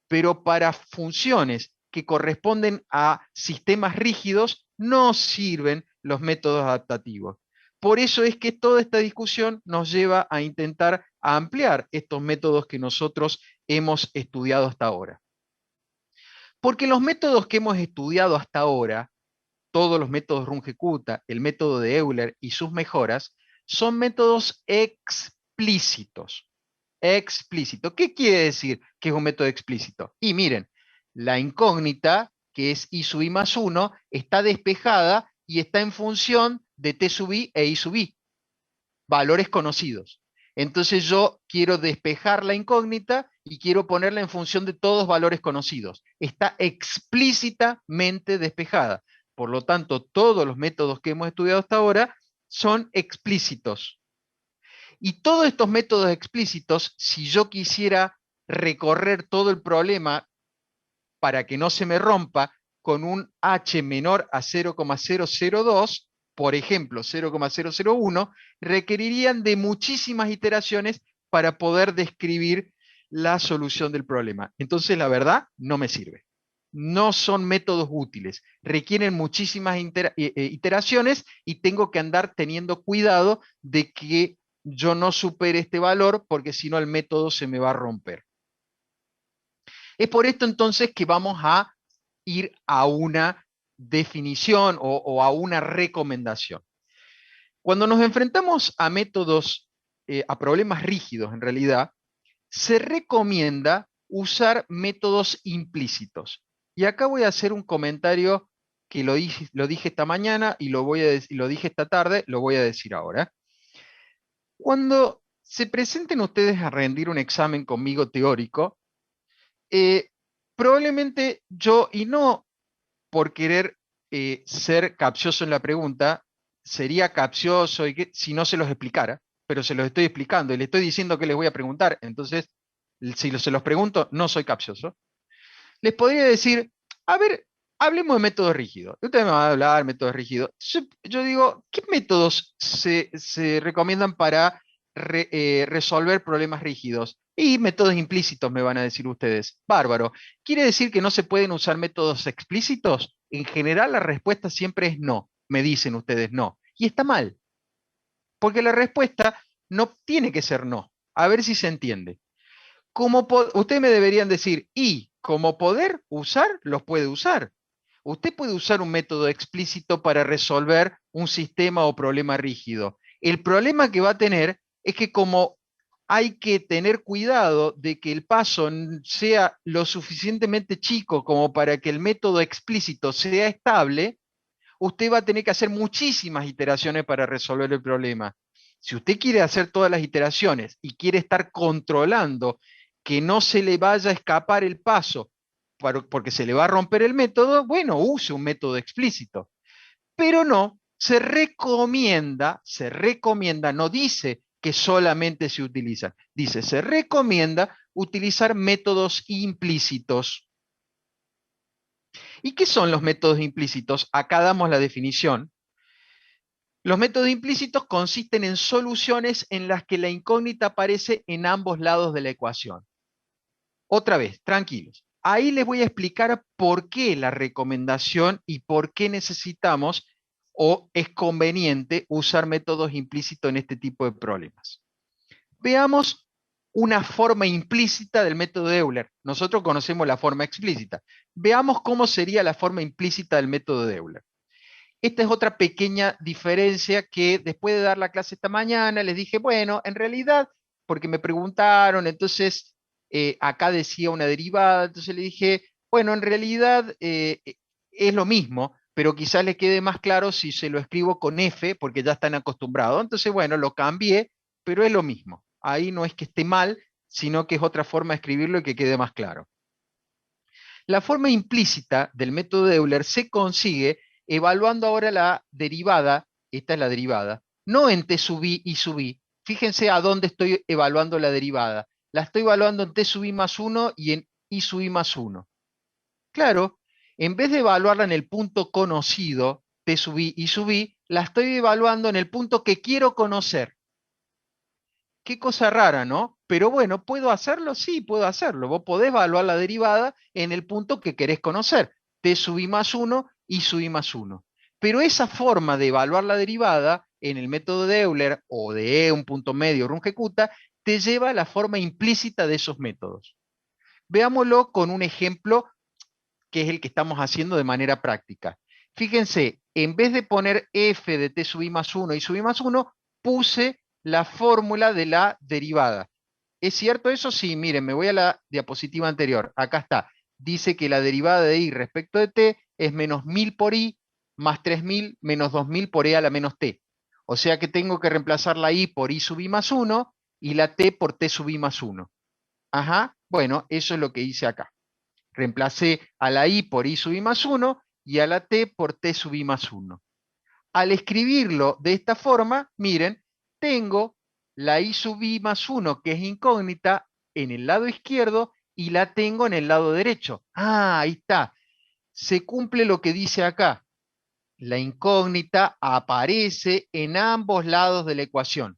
Pero para funciones que corresponden a sistemas rígidos no sirven los métodos adaptativos. Por eso es que toda esta discusión nos lleva a intentar ampliar estos métodos que nosotros hemos estudiado hasta ahora. Porque los métodos que hemos estudiado hasta ahora, todos los métodos Runge-Kutta, el método de Euler y sus mejoras, son métodos explícitos. Explícito. ¿Qué quiere decir que es un método explícito? Y miren, La incógnita, que es I sub I más 1, está despejada y está en función de T sub I e I sub I, valores conocidos. Entonces yo quiero despejar la incógnita y quiero ponerla en función de todos valores conocidos. Está explícitamente despejada. Por lo tanto, todos los métodos que hemos estudiado hasta ahora son explícitos. Y todos estos métodos explícitos, si yo quisiera recorrer todo el problema para que no se me rompa con un h menor a 0,002, por ejemplo 0,001, requerirían de muchísimas iteraciones para poder describir la solución del problema. Entonces, la verdad, no me sirve. No son métodos útiles, requieren muchísimas iteraciones y tengo que andar teniendo cuidado de que yo no supere este valor porque si no el método se me va a romper. Es por esto entonces que vamos a ir a una definición o a una recomendación. Cuando nos enfrentamos a métodos, a problemas rígidos en realidad, se recomienda usar métodos implícitos. Y acá voy a hacer un comentario que lo dije esta mañana y lo dije esta tarde, lo voy a decir ahora. Cuando se presenten ustedes a rendir un examen conmigo teórico, eh, probablemente yo, y no por querer ser capcioso en la pregunta, sería capcioso si no se los explicara, pero se los estoy explicando y le estoy diciendo que les voy a preguntar, entonces si se los pregunto, no soy capcioso. Les podría decir, a ver, hablemos de métodos rígidos. Ustedes me van a hablar de métodos rígidos. Yo digo, ¿qué métodos se recomiendan para resolver problemas rígidos? Y métodos implícitos, me van a decir ustedes. Bárbaro. ¿Quiere decir que no se pueden usar métodos explícitos? En general, la respuesta siempre es no. Me dicen ustedes no. Y está mal, porque la respuesta no tiene que ser no. A ver si se entiende. Ustedes me deberían decir, y como poder usar, los puede usar. Usted puede usar un método explícito para resolver un sistema o problema rígido. El problema que va a tener es que como hay que tener cuidado de que el paso sea lo suficientemente chico como para que el método explícito sea estable, usted va a tener que hacer muchísimas iteraciones para resolver el problema. Si usted quiere hacer todas las iteraciones y quiere estar controlando que no se le vaya a escapar el paso porque se le va a romper el método, bueno, use un método explícito. Pero no, se recomienda, no dice que solamente se utiliza, dice, se recomienda utilizar métodos implícitos. ¿Y qué son los métodos implícitos? Acá damos la definición. Los métodos implícitos consisten en soluciones en las que la incógnita aparece en ambos lados de la ecuación. Otra vez, tranquilos. Ahí les voy a explicar por qué la recomendación y por qué necesitamos o es conveniente usar métodos implícitos en este tipo de problemas. Veamos una forma implícita del método de Euler. Nosotros conocemos la forma explícita. Veamos cómo sería la forma implícita del método de Euler. Esta es otra pequeña diferencia que después de dar la clase esta mañana les dije, bueno, en realidad, porque me preguntaron, entonces acá decía una derivada, entonces le dije, bueno, en realidad es lo mismo, pero quizás les quede más claro si se lo escribo con F, porque ya están acostumbrados. Entonces, bueno, lo cambié, pero es lo mismo. Ahí no es que esté mal, sino que es otra forma de escribirlo y que quede más claro. La forma implícita del método de Euler se consigue evaluando ahora la derivada, esta es la derivada, no en t sub i y sub i. Fíjense a dónde estoy evaluando la derivada. La estoy evaluando en t sub i más 1 y en i sub i más 1. Claro, en vez de evaluarla en el punto conocido, t sub i y sub i, la estoy evaluando en el punto que quiero conocer. Qué cosa rara, ¿no? Pero bueno, ¿puedo hacerlo? Sí, puedo hacerlo. Vos podés evaluar la derivada en el punto que querés conocer. T sub i más 1 y sub i más 1. Pero esa forma de evaluar la derivada en el método de Euler o de un punto medio Runge-Kutta te lleva a la forma implícita de esos métodos. Veámoslo con un ejemplo que es el que estamos haciendo de manera práctica. Fíjense, en vez de poner f de t sub i más 1 y sub i más 1, puse la fórmula de la derivada. ¿Es cierto eso? Sí, miren, me voy a la diapositiva anterior. Acá está. dice que la derivada de i respecto de t es menos 1000 por i más 3000 menos 2000 por e a la menos t. O sea que tengo que reemplazar la i por i sub i más 1 y la t por t sub i más 1. Ajá, bueno, eso es lo que hice acá. Reemplacé a la i por i sub i más 1 y a la t por t sub i más 1. Al escribirlo de esta forma, miren, tengo la i sub i más 1, que es incógnita, en el lado izquierdo y la tengo en el lado derecho. Ah, ahí está. Se cumple lo que dice acá. La incógnita aparece en ambos lados de la ecuación.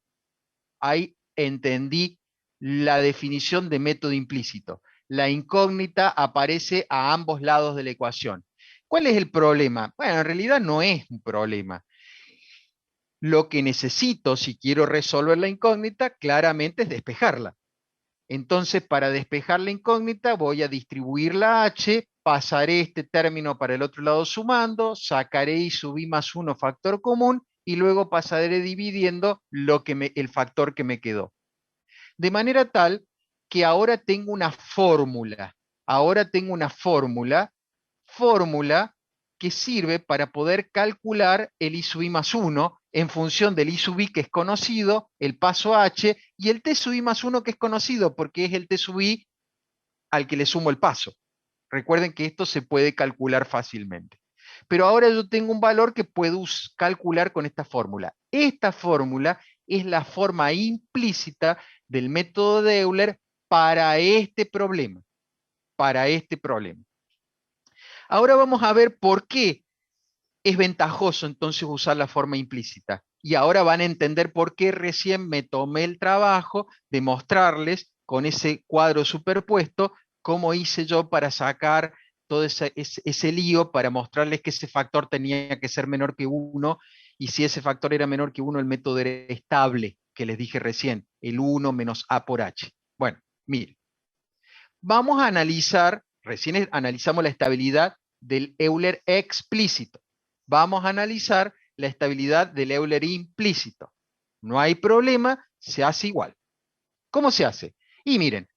Ahí entendí la definición de método implícito. La incógnita aparece a ambos lados de la ecuación. ¿Cuál es el problema? Bueno, en realidad no es un problema. Lo que necesito, si quiero resolver la incógnita, claramente es despejarla. Entonces, para despejar la incógnita, voy a distribuir la h, pasaré este término para el otro lado sumando, sacaré y subí más 1 factor común, y luego pasaré dividiendo el factor que me quedó. De manera tal que ahora tengo una fórmula. Ahora tengo una fórmula que sirve para poder calcular el I sub i más 1 en función del I sub i que es conocido, el paso h, y el t sub i más 1 que es conocido porque es el t sub i al que le sumo el paso. Recuerden que esto se puede calcular fácilmente. Pero ahora yo tengo un valor que puedo calcular con esta fórmula. Esta fórmula es la forma implícita del método de Euler para este problema. Para este problema. Ahora vamos a ver por qué es ventajoso entonces usar la forma implícita. Y ahora van a entender por qué recién me tomé el trabajo de mostrarles con ese cuadro superpuesto cómo hice yo para sacar todo ese lío, para mostrarles que ese factor tenía que ser menor que 1, y si ese factor era menor que 1, el método era estable, que les dije recién, el 1 menos a por h. Bueno, miren, vamos a analizar, recién analizamos la estabilidad del Euler explícito. Vamos a analizar la estabilidad del Euler implícito. No hay problema, se hace igual. ¿Cómo se hace? Y miren,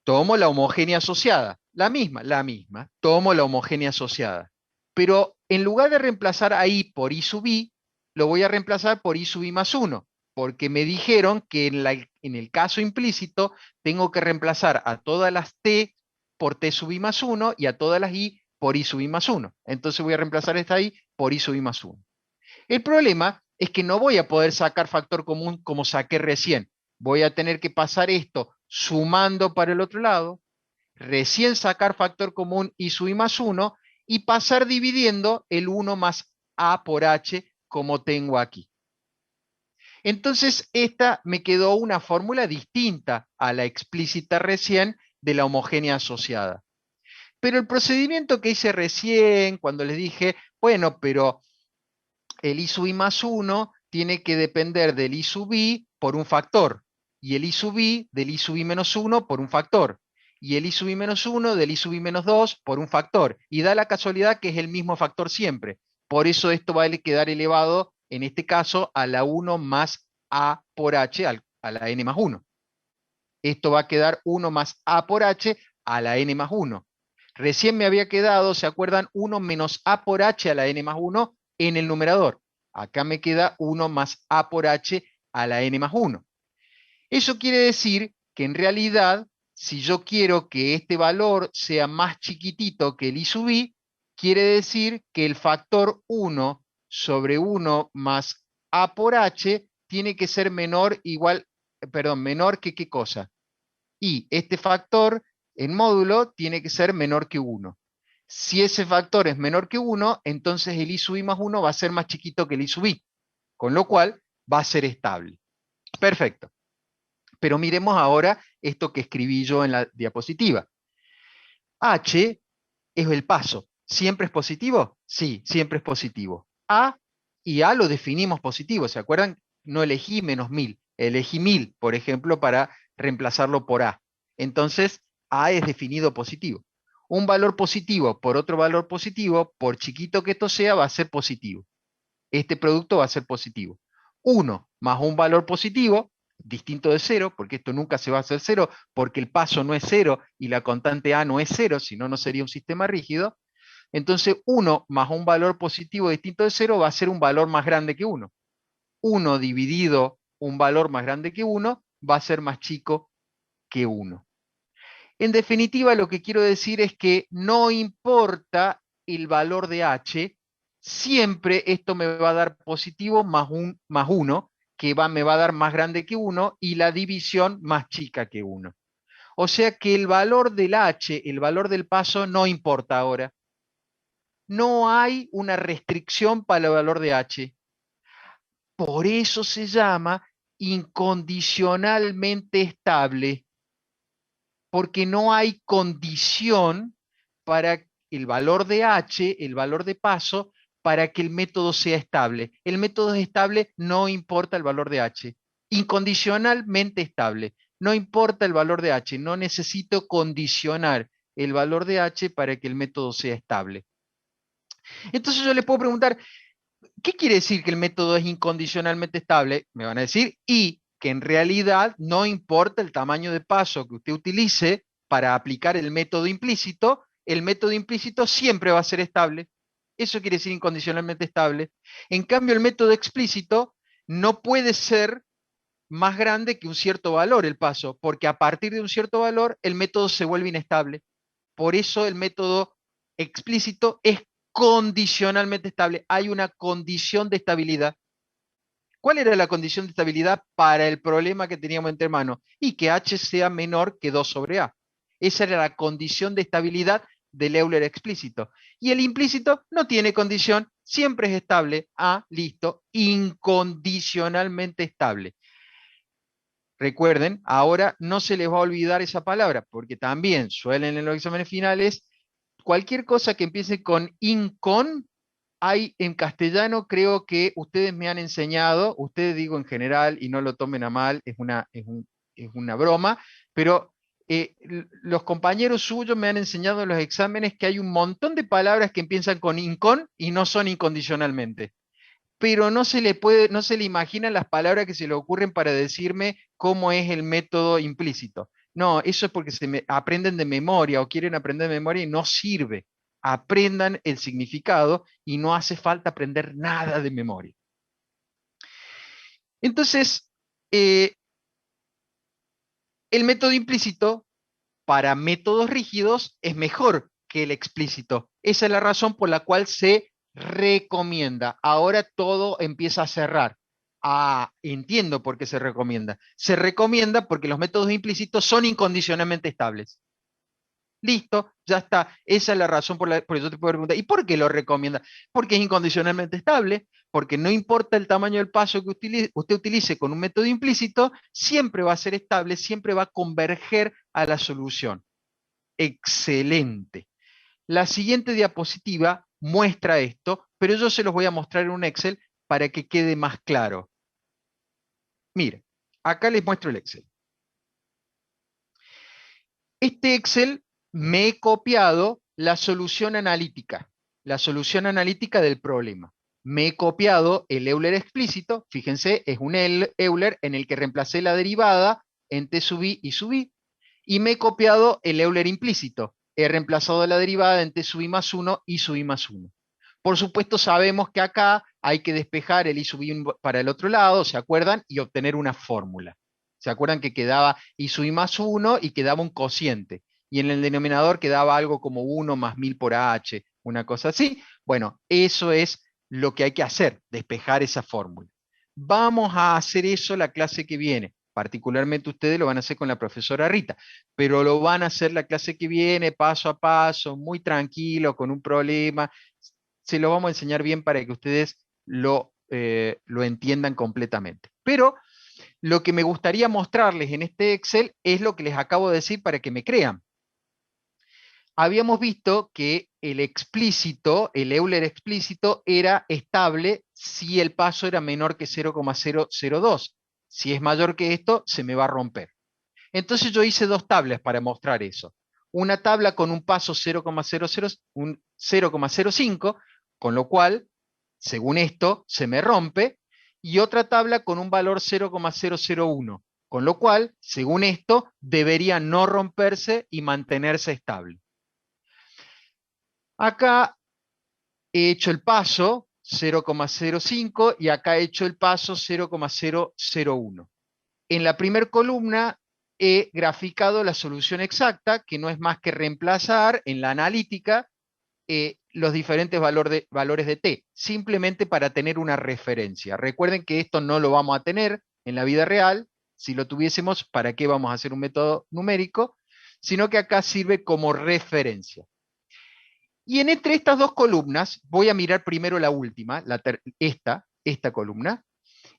tomo la homogénea asociada, la misma, tomo la homogénea asociada. Pero en lugar de reemplazar a i por i sub i, lo voy a reemplazar por i sub i más 1, porque me dijeron que en el caso implícito tengo que reemplazar a todas las t por t sub i más 1 y a todas las i por i sub i más 1. Entonces voy a reemplazar esta i por i sub i más 1. El problema es que no voy a poder sacar factor común como saqué recién. Voy a tener que pasar esto sumando para el otro lado, recién sacar factor común i sub i más 1 y pasar dividiendo el 1 más a por h como tengo aquí. Entonces, esta me quedó una fórmula distinta a la explícita recién de la homogénea asociada. Pero el procedimiento que hice recién, cuando les dije, bueno, pero el i sub i más 1 tiene que depender del i sub i por un factor, y el i sub i del i sub i menos 1 por un factor, y el i sub i menos 1 del i sub i menos 2 por un factor, y da la casualidad que es el mismo factor siempre. Por eso esto va a quedar elevado, en este caso, a la 1 más a por h a la n más 1. Esto va a quedar 1 más a por h a la n más 1. Recién me había quedado, ¿se acuerdan? 1 menos a por h a la n más 1 en el numerador. Acá me queda 1 más a por h a la n más 1. Eso quiere decir que en realidad, si yo quiero que este valor sea más chiquitito que el i sub i, quiere decir que el factor 1 sobre 1 más a por h tiene que ser menor que ¿qué cosa? Y este factor en módulo tiene que ser menor que 1. Si ese factor es menor que 1, entonces el i sub i más 1 va a ser más chiquito que el i sub i, con lo cual va a ser estable. Perfecto. Pero miremos ahora esto que escribí yo en la diapositiva. H es el paso. ¿Siempre es positivo? Sí, siempre es positivo. Y A lo definimos positivo. ¿Se acuerdan? No elegí menos 1000. Elegí 1000, por ejemplo, para reemplazarlo por A. Entonces, A es definido positivo. Un valor positivo por otro valor positivo, por chiquito que esto sea, va a ser positivo. Este producto va a ser positivo. 1 más un valor positivo distinto de cero, porque esto nunca se va a hacer cero, porque el paso no es cero y la constante A no es cero, si no, no sería un sistema rígido. Entonces 1 más un valor positivo distinto de cero va a ser un valor más grande que 1. 1 dividido un valor más grande que 1 va a ser más chico que 1. En definitiva, lo que quiero decir es que no importa el valor de h, siempre esto me va a dar positivo más 1, que me va a dar más grande que 1, y la división más chica que 1. O sea que el valor del h, el valor del paso, no importa ahora. No hay una restricción para el valor de h. Por eso se llama incondicionalmente estable, porque no hay condición para el valor de h, el valor de paso, para que el método sea estable. El método es estable, no importa el valor de h. Incondicionalmente estable, no importa el valor de h, no necesito condicionar el valor de h para que el método sea estable. Entonces yo les puedo preguntar, ¿qué quiere decir que el método es incondicionalmente estable? Me van a decir, y que en realidad no importa el tamaño de paso que usted utilice para aplicar el método implícito siempre va a ser estable. Eso quiere decir incondicionalmente estable. En cambio, el método explícito no puede ser más grande que un cierto valor el paso, porque a partir de un cierto valor el método se vuelve inestable. Por eso el método explícito es condicionalmente estable. Hay una condición de estabilidad. ¿Cuál era la condición de estabilidad para el problema que teníamos entre manos? Y que h sea menor que 2 sobre a. Esa era la condición de estabilidad del Euler explícito. Y el implícito no tiene condición, siempre es estable. Ah, listo, incondicionalmente estable. Recuerden, ahora no se les va a olvidar esa palabra, porque también suelen en los exámenes finales, cualquier cosa que empiece con incon, hay en castellano, creo que ustedes me han enseñado, ustedes digo en general y no lo tomen a mal, es una broma, pero los compañeros suyos me han enseñado en los exámenes que hay un montón de palabras que empiezan con incon y no son incondicionalmente, pero no se le imaginan las palabras que se le ocurren para decirme cómo es el método implícito. No, eso es porque aprenden de memoria o quieren aprender de memoria y no sirve. Aprendan el significado y no hace falta aprender nada de memoria. Entonces, eh, el método implícito para métodos rígidos es mejor que el explícito. Esa es la razón por la cual se recomienda. Ahora todo empieza a cerrar. Ah, entiendo por qué se recomienda. Se recomienda porque los métodos implícitos son incondicionalmente estables. Listo, ya está. Esa es la razón por eso te puedo preguntar, ¿y por qué lo recomienda? Porque es incondicionalmente estable, porque no importa el tamaño del paso que usted utilice con un método implícito, siempre va a ser estable, siempre va a converger a la solución. Excelente. La siguiente diapositiva muestra esto, pero yo se los voy a mostrar en un Excel para que quede más claro. Mire, acá les muestro el Excel. Este Excel me he copiado la solución analítica del problema. Me he copiado el Euler explícito, fíjense, es un Euler en el que reemplacé la derivada en t sub i y sub i, y me he copiado el Euler implícito. He reemplazado la derivada en t sub i más 1 y sub i más 1. Por supuesto, sabemos que acá hay que despejar el i sub i para el otro lado, ¿se acuerdan? Y obtener una fórmula. ¿Se acuerdan que quedaba i sub i más 1 y quedaba un cociente? Y en el denominador quedaba algo como 1 más 1000 por h, una cosa así. Bueno, eso es lo que hay que hacer, despejar esa fórmula. Vamos a hacer eso la clase que viene. Particularmente ustedes lo van a hacer con la profesora Rita, pero lo van a hacer la clase que viene, paso a paso, muy tranquilo, con un problema. Se lo vamos a enseñar bien para que ustedes lo entiendan completamente. Pero lo que me gustaría mostrarles en este Excel es lo que les acabo de decir para que me crean. Habíamos visto que el explícito, el Euler explícito, era estable si el paso era menor que 0,002. Si es mayor que esto, se me va a romper. Entonces yo hice dos tablas para mostrar eso. Una tabla con un paso 0,05, con lo cual, según esto, se me rompe, y otra tabla con un valor 0,001. Con lo cual, según esto, debería no romperse y mantenerse estable. Acá he hecho el paso 0,05 y acá he hecho el paso 0,001. En la primera columna he graficado la solución exacta, que no es más que reemplazar en la analítica los diferentes valores de t, simplemente para tener una referencia. Recuerden que esto no lo vamos a tener en la vida real. Si lo tuviésemos, ¿para qué vamos a hacer un método numérico? Sino que acá sirve como referencia. Y entre estas dos columnas, voy a mirar primero la última, esta columna.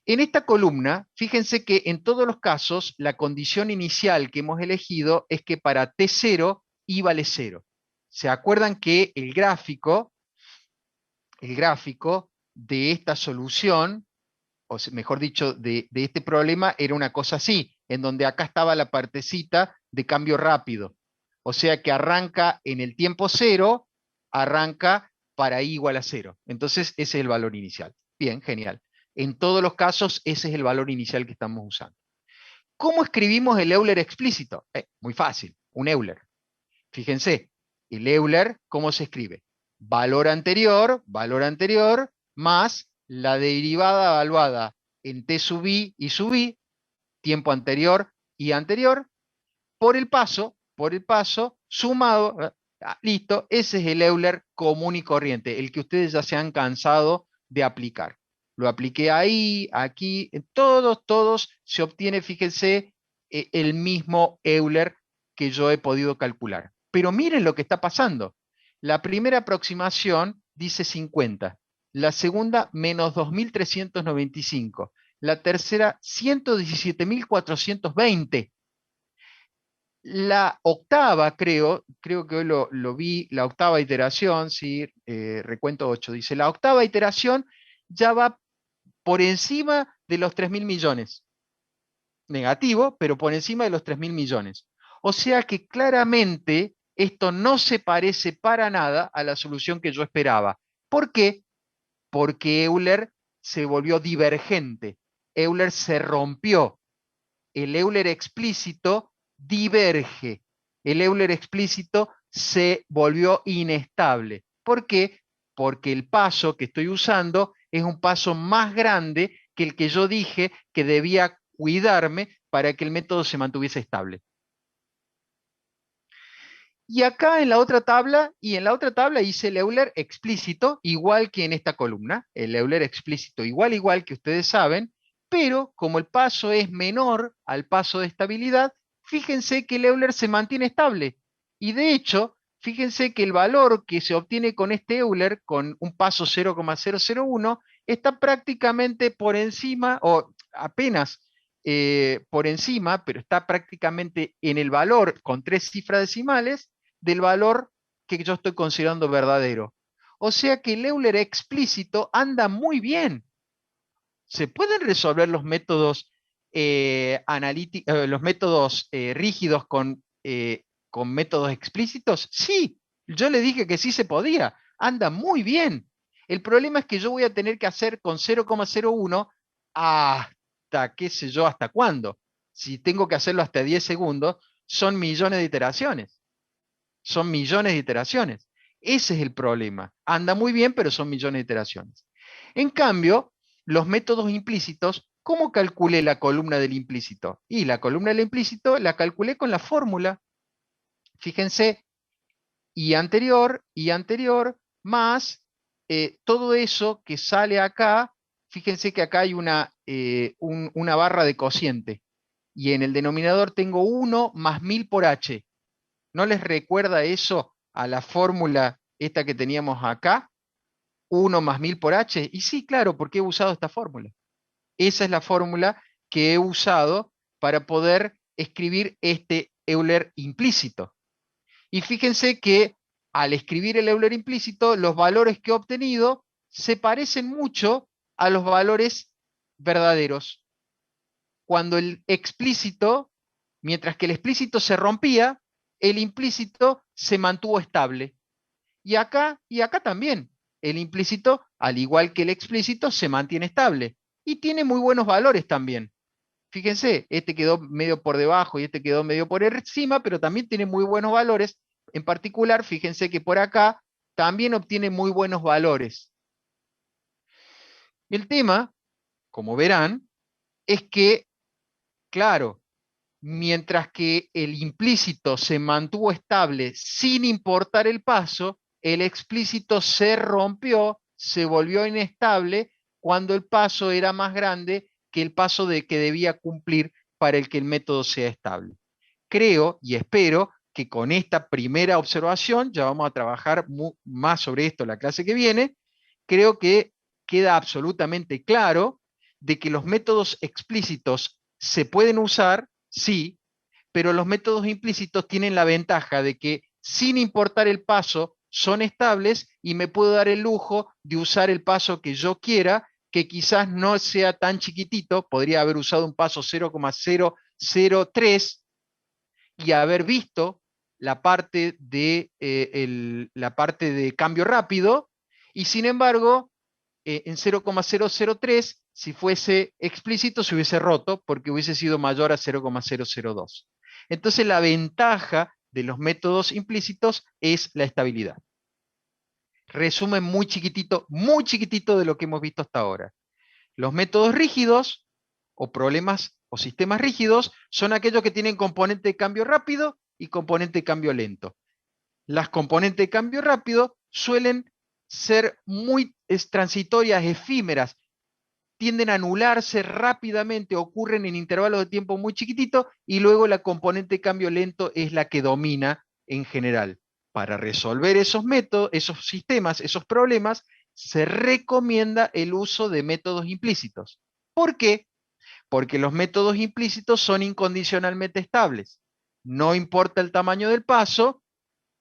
En esta columna, fíjense que en todos los casos, la condición inicial que hemos elegido es que para t0 y vale 0. ¿Se acuerdan que el gráfico de esta solución, o mejor dicho, de este problema, era una cosa así, en donde acá estaba la partecita de cambio rápido? O sea que arranca en el tiempo 0, arranca para i igual a 0. Entonces, ese es el valor inicial. Bien, genial. En todos los casos, ese es el valor inicial que estamos usando. ¿Cómo escribimos el Euler explícito? Muy fácil, un Euler. Fíjense, el Euler, ¿cómo se escribe? Valor anterior, más la derivada evaluada en t sub i y sub i, tiempo anterior y anterior, por el paso, sumado, listo, ese es el Euler común y corriente, el que ustedes ya se han cansado de aplicar. Lo apliqué ahí, aquí, en todos se obtiene, fíjense, el mismo Euler que yo he podido calcular. Pero miren lo que está pasando. La primera aproximación dice 50, la segunda menos 2.395, la tercera 117.420. La octava, creo que hoy lo vi, la octava iteración, sí, recuento 8, dice, la octava iteración ya va por encima de los 3.000 millones. Negativo, pero por encima de los 3.000 millones. O sea que claramente esto no se parece para nada a la solución que yo esperaba. ¿Por qué? Porque Euler se volvió divergente. Euler se rompió. El Euler explícito diverge. El Euler explícito se volvió inestable. ¿Por qué? Porque el paso que estoy usando es un paso más grande que el que yo dije que debía cuidarme para que el método se mantuviese estable. Y acá en la otra tabla, hice el Euler explícito, igual que en esta columna, el Euler explícito igual que ustedes saben, pero como el paso es menor al paso de estabilidad, fíjense que el Euler se mantiene estable. Y de hecho, fíjense que el valor que se obtiene con este Euler, con un paso 0,001, está prácticamente por encima, o apenas por encima, pero está prácticamente en el valor con 3 cifras decimales del valor que yo estoy considerando verdadero. O sea que el Euler explícito anda muy bien. ¿Se pueden resolver los métodos rígidos con métodos explícitos? Sí, yo le dije que sí se podía. Anda muy bien. El problema es que yo voy a tener que hacer con 0,01 hasta qué sé yo, hasta cuándo. Si tengo que hacerlo hasta 10 segundos, son millones de iteraciones. Son millones de iteraciones. Ese es el problema. Anda muy bien, pero son millones de iteraciones. En cambio, los métodos implícitos, ¿cómo calculé la columna del implícito? Y la columna del implícito la calculé con la fórmula. Fíjense, y anterior, más todo eso que sale acá. Fíjense que acá hay una barra de cociente. Y en el denominador tengo 1 más 1000 por h. ¿No les recuerda eso a la fórmula esta que teníamos acá? 1 más 1000 por h. Y sí, claro, porque he usado esta fórmula. Esa es la fórmula que he usado para poder escribir este Euler implícito. Y fíjense que al escribir el Euler implícito, los valores que he obtenido se parecen mucho a los valores verdaderos. Cuando el explícito, mientras que el explícito se rompía, el implícito se mantuvo estable. Y acá también. El implícito, al igual que el explícito, se mantiene estable. Y tiene muy buenos valores también. Fíjense, este quedó medio por debajo y este quedó medio por encima, pero también tiene muy buenos valores. En particular, fíjense que por acá también obtiene muy buenos valores. El tema, como verán, es que, claro, mientras que el implícito se mantuvo estable sin importar el paso, el explícito se rompió, se volvió inestable cuando el paso era más grande que el paso que debía cumplir para el que el método sea estable. Creo y espero que con esta primera observación, ya vamos a trabajar más sobre esto la clase que viene, creo que queda absolutamente claro de que los métodos explícitos se pueden usar, sí, pero los métodos implícitos tienen la ventaja de que sin importar el paso son estables y me puedo dar el lujo de usar el paso que yo quiera, que quizás no sea tan chiquitito, podría haber usado un paso 0,003 y haber visto la parte de cambio rápido, y sin embargo, en 0,003, si fuese explícito, se hubiese roto porque hubiese sido mayor a 0,002. Entonces, la ventaja de los métodos implícitos es la estabilidad. Resumen muy chiquitito de lo que hemos visto hasta ahora. Los métodos rígidos o problemas o sistemas rígidos son aquellos que tienen componente de cambio rápido y componente de cambio lento. Las componentes de cambio rápido suelen ser muy transitorias, efímeras, tienden a anularse rápidamente, ocurren en intervalos de tiempo muy chiquititos y luego la componente de cambio lento es la que domina en general. Para resolver esos métodos, esos sistemas, esos problemas, se recomienda el uso de métodos implícitos. ¿Por qué? Porque los métodos implícitos son incondicionalmente estables. No importa el tamaño del paso,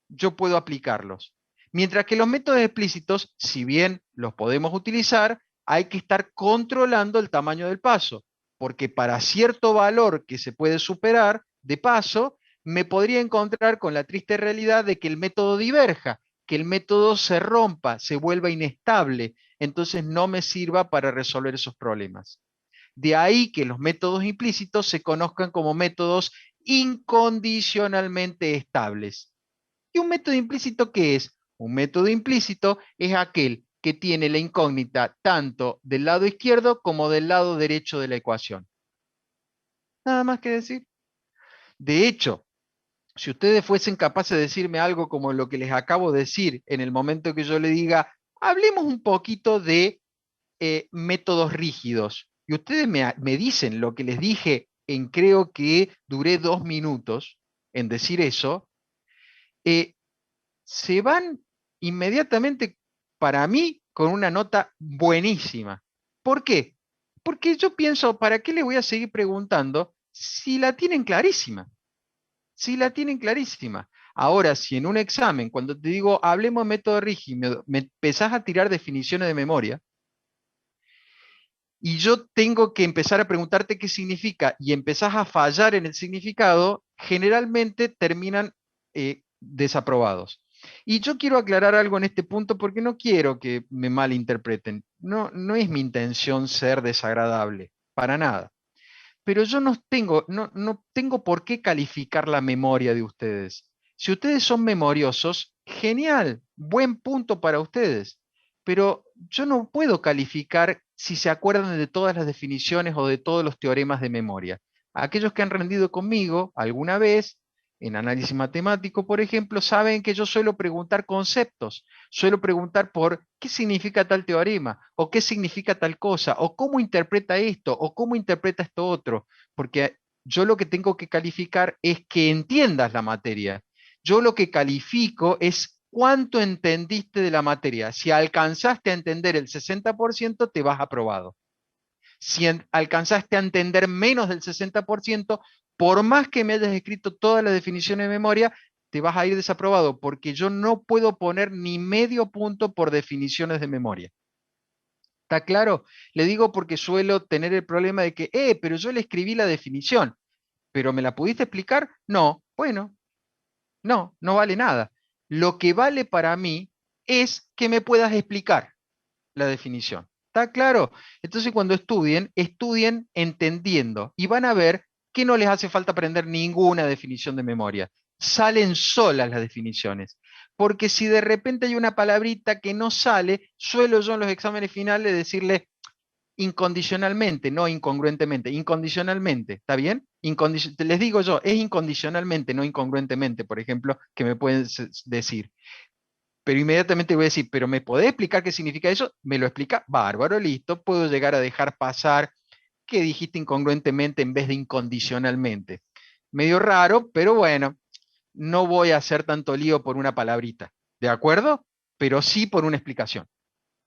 yo puedo aplicarlos. Mientras que los métodos explícitos, si bien los podemos utilizar, hay que estar controlando el tamaño del paso, porque para cierto valor que se puede superar de paso, me podría encontrar con la triste realidad de que el método diverja, que el método se rompa, se vuelva inestable, entonces no me sirva para resolver esos problemas. De ahí que los métodos implícitos se conozcan como métodos incondicionalmente estables. ¿Y un método implícito qué es? Un método implícito es aquel que tiene la incógnita tanto del lado izquierdo como del lado derecho de la ecuación. Nada más que decir. De hecho, si ustedes fuesen capaces de decirme algo como lo que les acabo de decir en el momento que yo le diga, hablemos un poquito de métodos rígidos, y ustedes me dicen lo que les dije en creo que duré 2 minutos en decir eso, eh, se van inmediatamente para mí con una nota buenísima. ¿Por qué? Porque yo pienso, ¿para qué le voy a seguir preguntando si la tienen clarísima? Si la tienen clarísima. Ahora, si en un examen, cuando te digo, hablemos de método rígido, me empezás a tirar definiciones de memoria, y yo tengo que empezar a preguntarte qué significa, y empezás a fallar en el significado, generalmente terminan desaprobados. Y yo quiero aclarar algo en este punto porque no quiero que me malinterpreten. No, no es mi intención ser desagradable, para nada. Pero yo no tengo por qué calificar la memoria de ustedes. Si ustedes son memoriosos, genial, buen punto para ustedes. Pero yo no puedo calificar si se acuerdan de todas las definiciones o de todos los teoremas de memoria. Aquellos que han rendido conmigo alguna vez en análisis matemático, por ejemplo, saben que yo suelo preguntar conceptos, suelo preguntar por qué significa tal teorema, o qué significa tal cosa, o cómo interpreta esto, o cómo interpreta esto otro, porque yo lo que tengo que calificar es que entiendas la materia. Yo lo que califico es cuánto entendiste de la materia. Si alcanzaste a entender el 60%, te vas aprobado. Si alcanzaste a entender menos del 60%, por más que me hayas escrito todas las definiciones de memoria, te vas a ir desaprobado, porque yo no puedo poner ni medio punto por definiciones de memoria. ¿Está claro? Le digo porque suelo tener el problema de que, pero yo le escribí la definición, pero ¿me la pudiste explicar? No, bueno, no, no vale nada. Lo que vale para mí es que me puedas explicar la definición. ¿Está claro? Entonces cuando estudien, estudien entendiendo y van a ver que no les hace falta aprender ninguna definición de memoria. Salen solas las definiciones. Porque si de repente hay una palabrita que no sale, suelo yo en los exámenes finales decirle incondicionalmente, no incongruentemente, incondicionalmente, ¿está bien? Les digo yo, es incondicionalmente, no incongruentemente, por ejemplo, que me pueden decir. Pero inmediatamente voy a decir, pero ¿me podés explicar qué significa eso? Me lo explica, bárbaro, listo, puedo llegar a dejar pasar que dijiste incongruentemente en vez de incondicionalmente. Medio raro, pero bueno, no voy a hacer tanto lío por una palabrita, ¿de acuerdo? Pero sí por una explicación.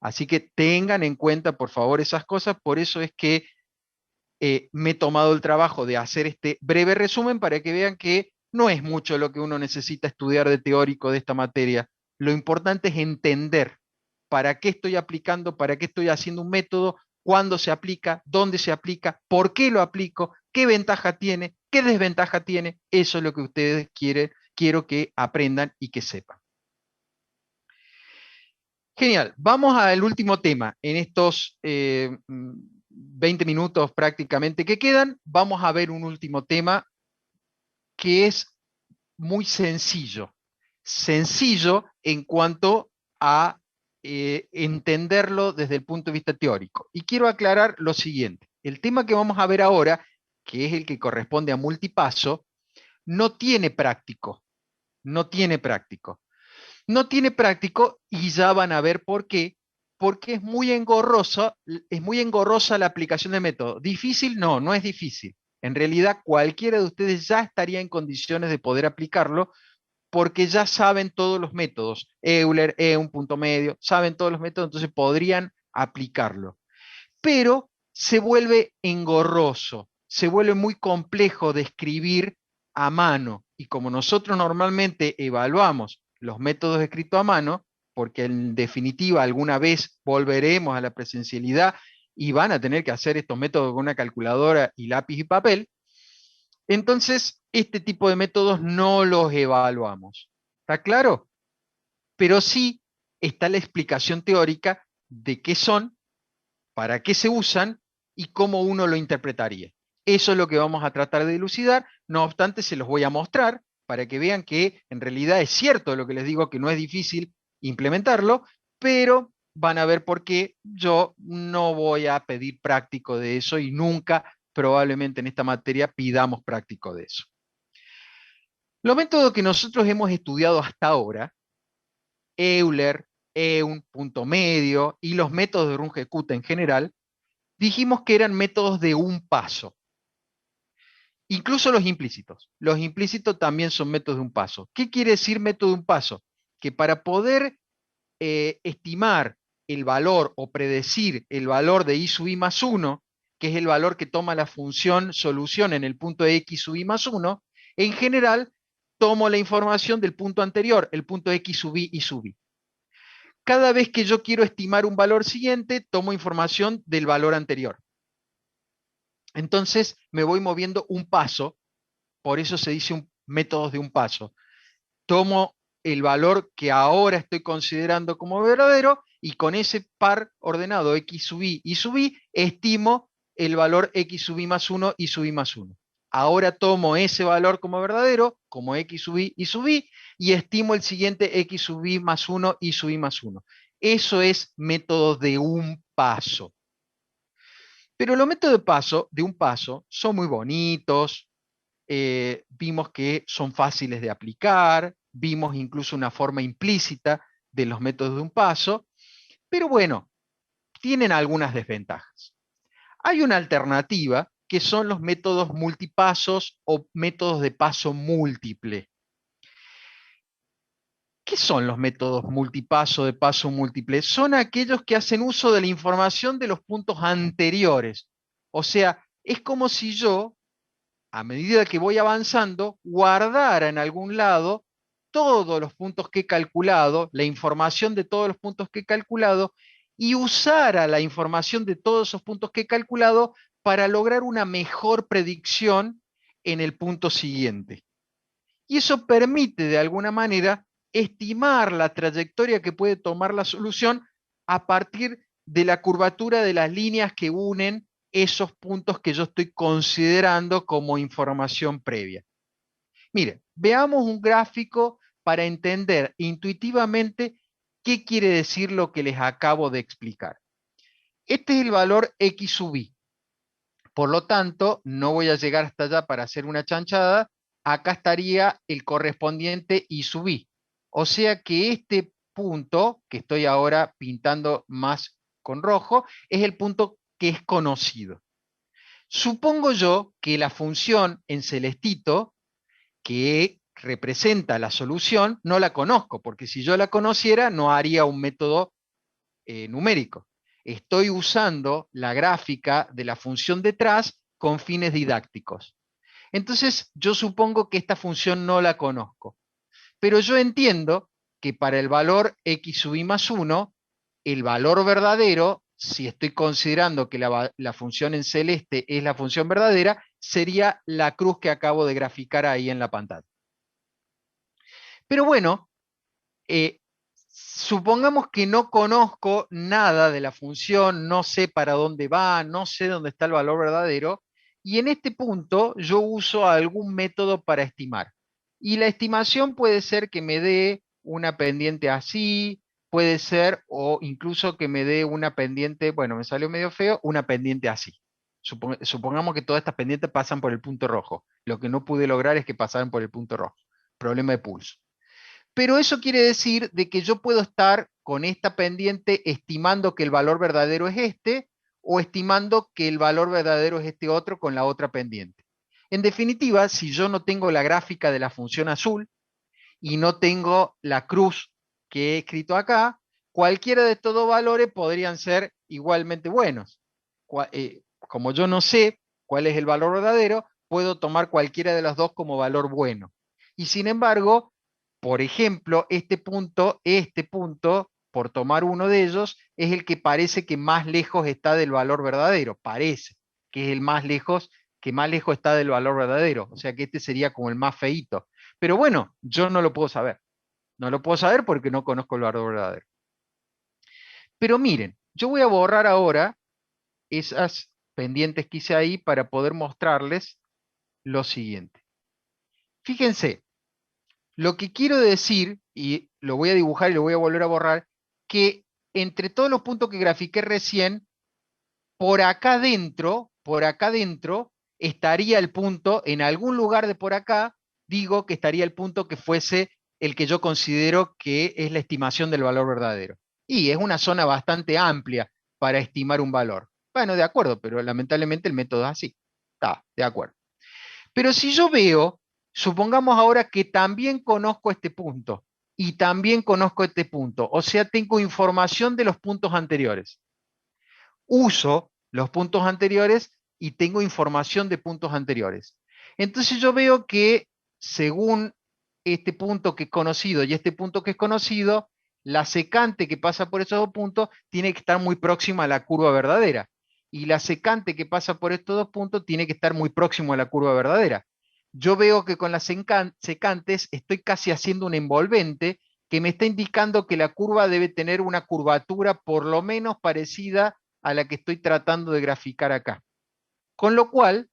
Así que tengan en cuenta, por favor, esas cosas. Por eso es que me he tomado el trabajo de hacer este breve resumen para que vean que no es mucho lo que uno necesita estudiar de teórico de esta materia. Lo importante es entender para qué estoy aplicando, para qué estoy haciendo un método, cuándo se aplica, dónde se aplica, por qué lo aplico, qué ventaja tiene, qué desventaja tiene. Eso es lo que ustedes quiero que aprendan y que sepan. Genial, vamos al último tema. En estos 20 minutos prácticamente que quedan, vamos a ver un último tema que es muy sencillo. Sencillo en cuanto a entenderlo desde el punto de vista teórico. Y quiero aclarar lo siguiente. El tema que vamos a ver ahora, que es el que corresponde a multipaso, no tiene práctico. No tiene práctico. No tiene práctico y ya van a ver por qué. Porque es muy engorrosa la aplicación del método. ¿Difícil? No, no es difícil. En realidad, cualquiera de ustedes ya estaría en condiciones de poder aplicarlo porque ya saben todos los métodos. Euler, un punto medio, saben todos los métodos, entonces podrían aplicarlo. Pero se vuelve engorroso, se vuelve muy complejo de escribir a mano. Y como nosotros normalmente evaluamos los métodos escritos a mano, porque en definitiva alguna vez volveremos a la presencialidad y van a tener que hacer estos métodos con una calculadora y lápiz y papel, entonces este tipo de métodos no los evaluamos. ¿Está claro? Pero sí está la explicación teórica de qué son, para qué se usan y cómo uno lo interpretaría. Eso es lo que vamos a tratar de dilucidar, no obstante se los voy a mostrar para que vean que en realidad es cierto lo que les digo, que no es difícil implementarlo, pero van a ver por qué yo no voy a pedir práctico de eso y nunca probablemente en esta materia pidamos práctico de eso. Los métodos que nosotros hemos estudiado hasta ahora, Euler, punto medio y los métodos de Runge-Kutta en general, dijimos que eran métodos de un paso. Incluso los implícitos. Los implícitos también son métodos de un paso. ¿Qué quiere decir método de un paso? Que para poder estimar el valor o predecir el valor de i sub i más 1, que es el valor que toma la función solución en el punto de x sub i más 1, en general tomo la información del punto anterior, el punto x sub i sub i. Cada vez que yo quiero estimar un valor siguiente, tomo información del valor anterior. Entonces me voy moviendo un paso, por eso se dice métodos de un paso. Tomo el valor que ahora estoy considerando como verdadero y con ese par ordenado x sub i y sub i, estimo el valor x sub i más 1 y sub i más 1. Ahora tomo ese valor como verdadero, como x sub i y sub i, y estimo el siguiente x sub i más 1 y sub i más 1. Eso es método de un paso. Pero los métodos de un paso son muy bonitos, vimos que son fáciles de aplicar, vimos incluso una forma implícita de los métodos de un paso, pero bueno, tienen algunas desventajas. Hay una alternativa que son los métodos multipasos o métodos de paso múltiple. ¿Qué son los métodos multipaso de paso múltiple? Son aquellos que hacen uso de la información de los puntos anteriores. O sea, es como si yo, a medida que voy avanzando, guardara en algún lado todos los puntos que he calculado, la información de todos los puntos que he calculado, y usara la información de todos esos puntos que he calculado para lograr una mejor predicción en el punto siguiente. Y eso permite, de alguna manera, estimar la trayectoria que puede tomar la solución a partir de la curvatura de las líneas que unen esos puntos que yo estoy considerando como información previa. Mire, veamos un gráfico para entender intuitivamente qué quiere decir lo que les acabo de explicar. Este es el valor x sub i. Por lo tanto, no voy a llegar hasta allá para hacer una chanchada. Acá estaría el correspondiente y sub i. O sea que este punto, que estoy ahora pintando más con rojo, es el punto que es conocido. Supongo yo que la función en celestito, que representa la solución, no la conozco, porque si yo la conociera, no haría un método numérico. Estoy usando la gráfica de la función detrás con fines didácticos. Entonces, yo supongo que esta función no la conozco, pero yo entiendo que para el valor x sub i más 1, el valor verdadero, si estoy considerando que la función en celeste es la función verdadera, sería la cruz que acabo de graficar ahí en la pantalla. Pero bueno, supongamos que no conozco nada de la función, no sé para dónde va, no sé dónde está el valor verdadero, y en este punto yo uso algún método para estimar. Y la estimación puede ser que me dé una pendiente así, puede ser, o incluso que me dé una pendiente, bueno, me salió medio feo, una pendiente así. Supongamos que todas estas pendientes pasan por el punto rojo. Lo que no pude lograr es que pasaran por el punto rojo. Problema de pulso. Pero eso quiere decir de que yo puedo estar con esta pendiente estimando que el valor verdadero es este o estimando que el valor verdadero es este otro con la otra pendiente. En definitiva, si yo no tengo la gráfica de la función azul y no tengo la cruz que he escrito acá, cualquiera de estos dos valores podrían ser igualmente buenos. Como yo no sé cuál es el valor verdadero, puedo tomar cualquiera de los dos como valor bueno. Y sin embargo, por ejemplo, este punto, por tomar uno de ellos, es el que parece que más lejos está del valor verdadero. Parece que es el más lejos, que más lejos está del valor verdadero. O sea que este sería como el más feíto. Pero bueno, yo no lo puedo saber. No lo puedo saber porque no conozco el valor verdadero. Pero miren, yo voy a borrar ahora esas pendientes que hice ahí para poder mostrarles lo siguiente. Fíjense, lo que quiero decir, y lo voy a dibujar y lo voy a volver a borrar, que entre todos los puntos que grafiqué recién, por acá dentro, estaría el punto, en algún lugar de por acá, digo que estaría el punto que fuese el que yo considero que es la estimación del valor verdadero. Y es una zona bastante amplia para estimar un valor. Bueno, de acuerdo, pero lamentablemente el método es así. Está, de acuerdo. Pero si yo veo, supongamos ahora que también conozco este punto y también conozco este punto, o sea, tengo información de los puntos anteriores. Uso los puntos anteriores y tengo información de puntos anteriores. Entonces yo veo que según este punto que es conocido y este punto que es conocido, la secante que pasa por esos dos puntos tiene que estar muy próxima a la curva verdadera. Y la secante que pasa por estos dos puntos tiene que estar muy próximo a la curva verdadera. Yo veo que con las secantes estoy casi haciendo un envolvente que me está indicando que la curva debe tener una curvatura por lo menos parecida a la que estoy tratando de graficar acá. Con lo cual,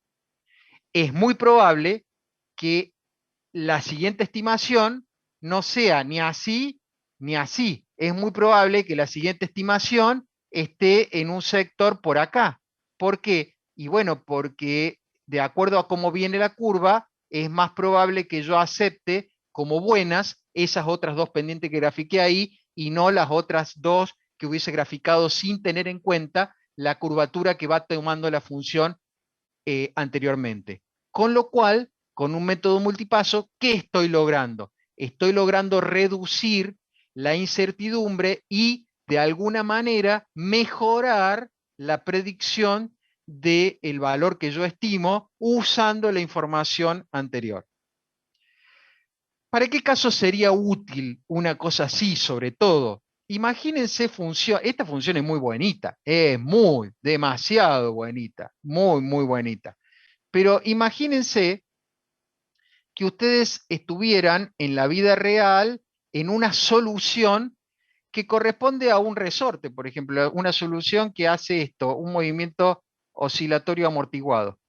es muy probable que la siguiente estimación no sea ni así ni así. Es muy probable que la siguiente estimación esté en un sector por acá. ¿Por qué? Y bueno, porque de acuerdo a cómo viene la curva, es más probable que yo acepte como buenas esas otras dos pendientes que grafiqué ahí y no las otras dos que hubiese graficado sin tener en cuenta la curvatura que va tomando la función anteriormente. Con lo cual, con un método multipaso, ¿qué estoy logrando? Estoy logrando reducir la incertidumbre y de alguna manera mejorar la predicción del valor que yo estimo usando la información anterior. ¿Para qué caso sería útil una cosa así, sobre todo? Imagínense esta función es muy bonita, es muy, demasiado bonita, muy, muy bonita. Pero imagínense que ustedes estuvieran en la vida real en una solución que corresponde a un resorte, por ejemplo, una solución que hace esto, un movimiento oscilatorio amortiguado.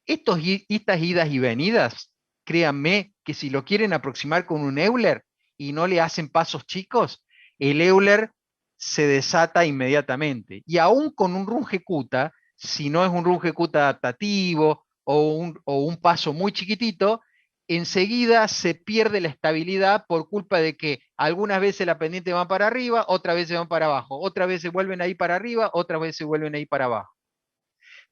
Estas idas y venidas, créanme que si lo quieren aproximar con un Euler y no le hacen pasos chicos, el Euler se desata inmediatamente. Y aún con un Runge-Kutta, si no es un Runge-Kutta adaptativo o un paso muy chiquitito, enseguida se pierde la estabilidad por culpa de que algunas veces la pendiente va para arriba, otras veces van para abajo, otras veces vuelven ahí para arriba, otras veces vuelven ahí para abajo.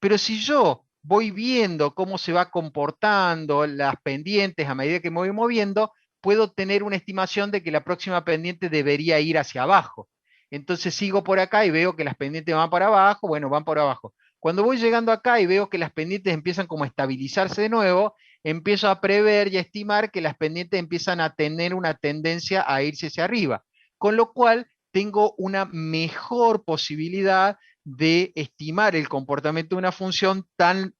Pero si yo voy viendo cómo se va comportando las pendientes a medida que me voy moviendo, puedo tener una estimación de que la próxima pendiente debería ir hacia abajo. Entonces sigo por acá y veo que las pendientes van para abajo, bueno, van por abajo. Cuando voy llegando acá y veo que las pendientes empiezan como a estabilizarse de nuevo, empiezo a prever y a estimar que las pendientes empiezan a tener una tendencia a irse hacia arriba. Con lo cual tengo una mejor posibilidad de estimar el comportamiento de una función tan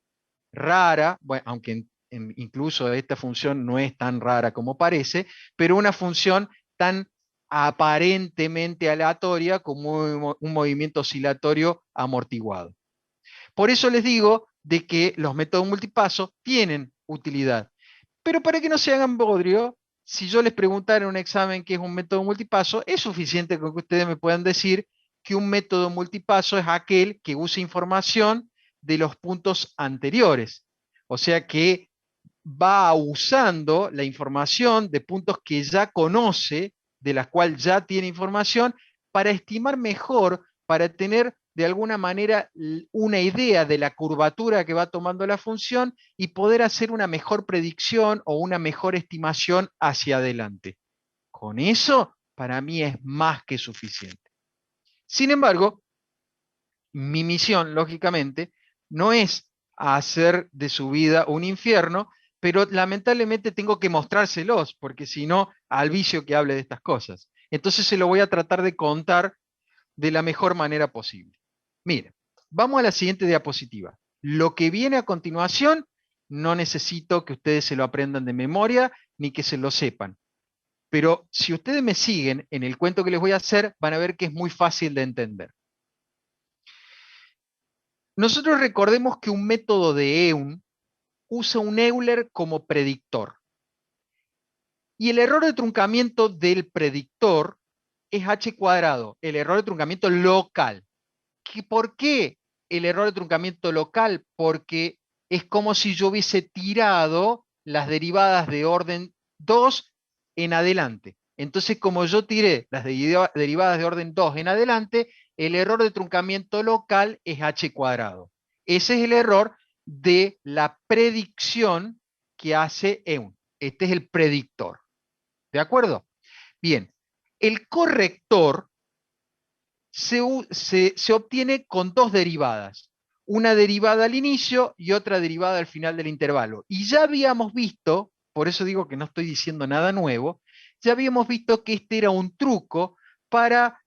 rara, bueno, aunque incluso esta función no es tan rara como parece, pero una función tan aparentemente aleatoria como un movimiento oscilatorio amortiguado. Por eso les digo de que los métodos multipaso tienen utilidad. Pero para que no se hagan bodrio, si yo les preguntara en un examen qué es un método multipaso, es suficiente con que ustedes me puedan decir que un método multipaso es aquel que usa información de los puntos anteriores. O sea que va usando la información de puntos que ya conoce, de las cuales ya tiene información, para estimar mejor, para tener de alguna manera una idea de la curvatura que va tomando la función y poder hacer una mejor predicción o una mejor estimación hacia adelante. Con eso, para mí es más que suficiente. Sin embargo, mi misión, lógicamente, no es hacer de su vida un infierno, pero lamentablemente tengo que mostrárselos, porque si no, al vicio que hable de estas cosas. Entonces se lo voy a tratar de contar de la mejor manera posible. Miren, vamos a la siguiente diapositiva. Lo que viene a continuación, no necesito que ustedes se lo aprendan de memoria ni que se lo sepan. Pero si ustedes me siguen en el cuento que les voy a hacer, van a ver que es muy fácil de entender. Nosotros recordemos que un método de EUN usa un Euler como predictor. Y el error de truncamiento del predictor es h cuadrado, el error de truncamiento local. ¿Por qué el error de truncamiento local? Porque es como si yo hubiese tirado las derivadas de orden 2 en adelante. Entonces, como yo tiré las derivadas de orden 2 en adelante, el error de truncamiento local es h cuadrado. Ese es el error de la predicción que hace EUN. Este es el predictor. ¿De acuerdo? Bien, el corrector se obtiene con dos derivadas, una derivada al inicio y otra derivada al final del intervalo. Y ya habíamos visto, por eso digo que no estoy diciendo nada nuevo, ya habíamos visto que este era un truco para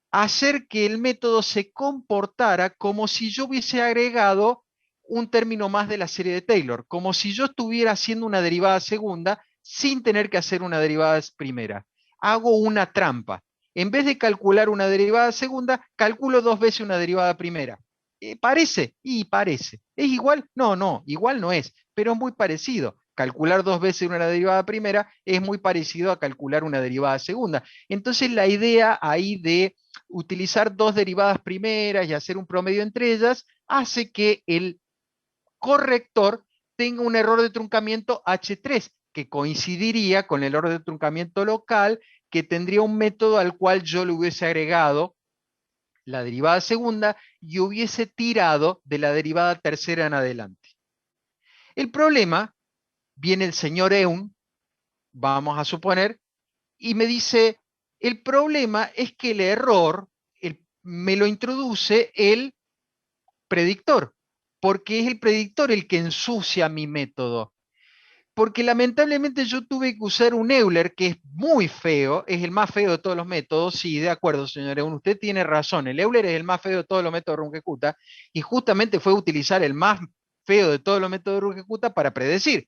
hacer que el método se comportara como si yo hubiese agregado un término más de la serie de Taylor, como si yo estuviera haciendo una derivada segunda sin tener que hacer una derivada primera. Hago una trampa. En vez de calcular una derivada segunda, calculo dos veces una derivada primera. ¿Parece? Y parece. ¿Es igual? No, no, igual no es, pero es muy parecido. Calcular dos veces una derivada primera es muy parecido a calcular una derivada segunda. Entonces la idea ahí de utilizar dos derivadas primeras y hacer un promedio entre ellas hace que el corrector tenga un error de truncamiento H3, que coincidiría con el error de truncamiento local, que tendría un método al cual yo le hubiese agregado la derivada segunda y hubiese tirado de la derivada tercera en adelante. El problema, viene el señor Eun, vamos a suponer, y me dice, el problema es que el error me lo introduce el predictor, porque es el predictor el que ensucia mi método. Porque lamentablemente yo tuve que usar un Euler que es muy feo, es el más feo de todos los métodos. Sí, de acuerdo, señor Eun, usted tiene razón. El Euler es el más feo de todos los métodos de Runge-Kutta y justamente fue utilizar el más feo de todos los métodos de Runge-Kutta para predecir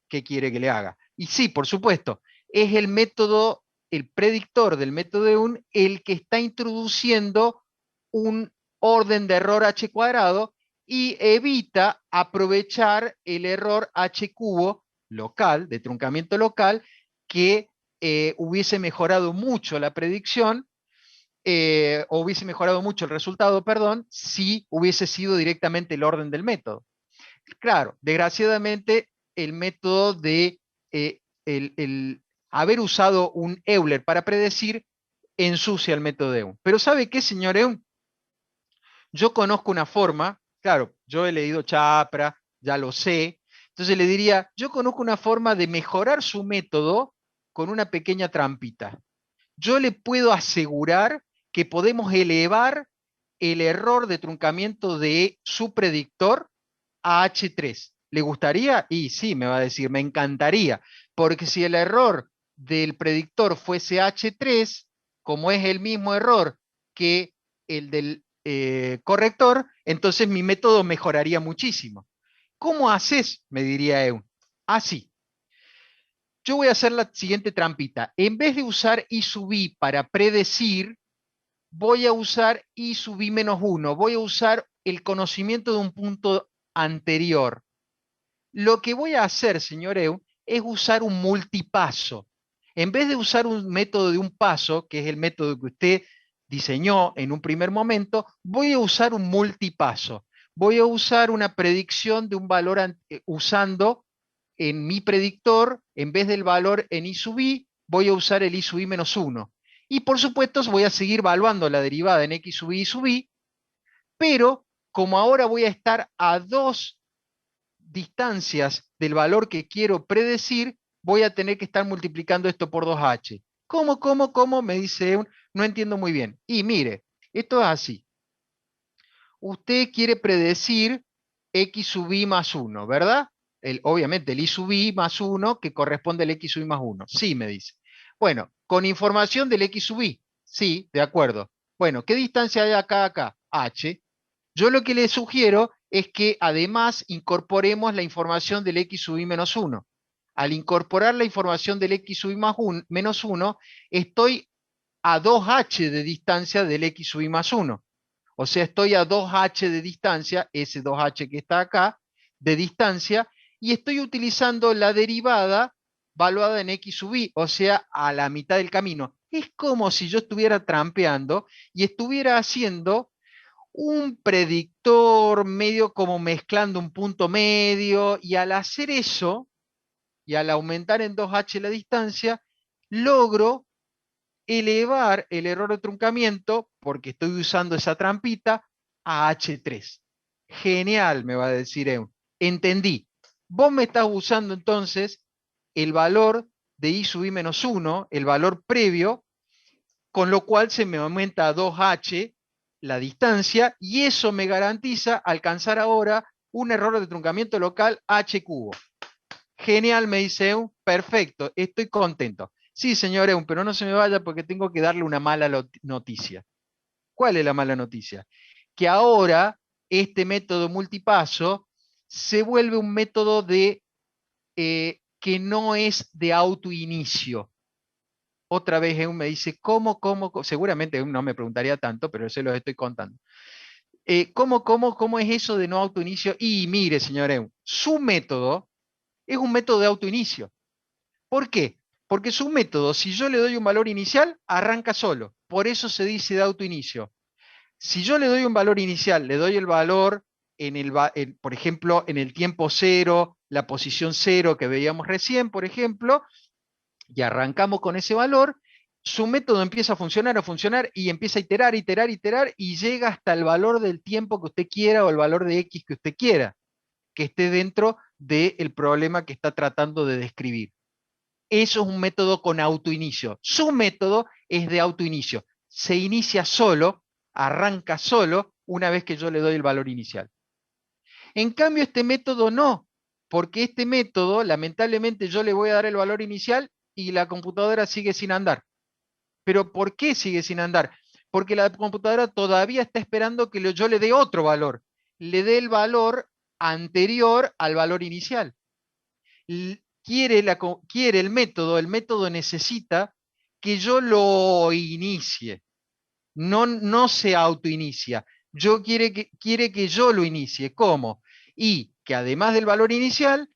qué quiere que le haga. Y sí, por supuesto, es el método el predictor del método de un el que está introduciendo un orden de error h cuadrado y evita aprovechar el error h cubo local, de truncamiento local, que hubiese mejorado mucho la predicción, o hubiese mejorado mucho el resultado, perdón, si hubiese sido directamente el orden del método. Claro, desgraciadamente el método de el haber usado un Euler para predecir ensucia el método de Eun. Pero ¿sabe qué, señor Eun? Yo conozco una forma, claro, yo he leído Chapra, ya lo sé, entonces le diría, yo conozco una forma de mejorar su método con una pequeña trampita. Yo le puedo asegurar que podemos elevar el error de truncamiento de su predictor a H3. ¿Le gustaría? Y sí, me va a decir, me encantaría, porque si el error del predictor fuese H3, como es el mismo error que el del corrector, entonces mi método mejoraría muchísimo. ¿Cómo haces? Me diría Eun. Así. Yo voy a hacer la siguiente trampita. En vez de usar I sub I para predecir, voy a usar I sub I menos 1. Voy a usar el conocimiento de un punto anterior. Lo que voy a hacer, señor Eu, es usar un multipaso. En vez de usar un método de un paso, que es el método que usted diseñó en un primer momento, voy a usar un multipaso. Voy a usar una predicción de un valor usando en mi predictor, en vez del valor en I sub I, voy a usar el I sub I menos 1. Y por supuesto voy a seguir evaluando la derivada en X sub I, pero como ahora voy a estar a dos distancias del valor que quiero predecir, voy a tener que estar multiplicando esto por 2h. ¿Cómo? Me dice un, no entiendo muy bien. Y mire, esto es así. Usted quiere predecir x sub i más 1, ¿verdad? Obviamente el i sub i más 1 que corresponde al x sub i más 1. Sí, me dice. Bueno, con información del x sub i. Sí, de acuerdo. Bueno, ¿qué distancia hay acá a acá? H. Yo lo que le sugiero es que además incorporemos la información del x sub i menos 1. Al incorporar la información del x sub i más 1, menos 1, estoy a 2h de distancia del x sub i más 1. O sea, estoy a 2h de distancia, ese 2h que está acá, de distancia, y estoy utilizando la derivada valuada en x sub i, o sea, a la mitad del camino. Es como si yo estuviera trampeando y estuviera haciendo un predictor medio como mezclando un punto medio, y al hacer eso, y al aumentar en 2h la distancia, logro elevar el error de truncamiento, porque estoy usando esa trampita, a H3. Genial, me va a decir Eun. Entendí. Vos me estás usando entonces el valor de I sub I menos 1, el valor previo, con lo cual se me aumenta a 2h la distancia, y eso me garantiza alcanzar ahora un error de truncamiento local h cubo. Genial, me dice Eun, perfecto, estoy contento. Sí, señor Eun, pero no se me vaya porque tengo que darle una mala noticia. ¿Cuál es la mala noticia? Que ahora este método multipaso se vuelve un método que no es de autoinicio. Otra vez Eun me dice, ¿cómo? Seguramente Eun no me preguntaría tanto, pero se los estoy contando. ¿Cómo es eso de no autoinicio? Y mire, señor Eun, su método es un método de autoinicio. ¿Por qué? Porque su método, si yo le doy un valor inicial, arranca solo. Por eso se dice de autoinicio. Si yo le doy un valor inicial, le doy el valor por ejemplo, en el tiempo cero, la posición cero que veíamos recién, por ejemplo, y arrancamos con ese valor, su método empieza a funcionar y empieza a iterar y llega hasta el valor del tiempo que usted quiera o el valor de X que usted quiera, que esté dentro del problema que está tratando de describir. Eso es un método con autoinicio. Su método es de autoinicio. Se inicia solo, arranca solo, una vez que yo le doy el valor inicial. En cambio, este método no, porque este método, lamentablemente, yo le voy a dar el valor inicial y la computadora sigue sin andar. ¿Pero por qué sigue sin andar? Porque la computadora todavía está esperando que yo le dé otro valor. Le dé el valor anterior al valor inicial. Quiere el método necesita que yo lo inicie. No, no se autoinicia. Quiere que yo lo inicie. ¿Cómo? Y que además del valor inicial,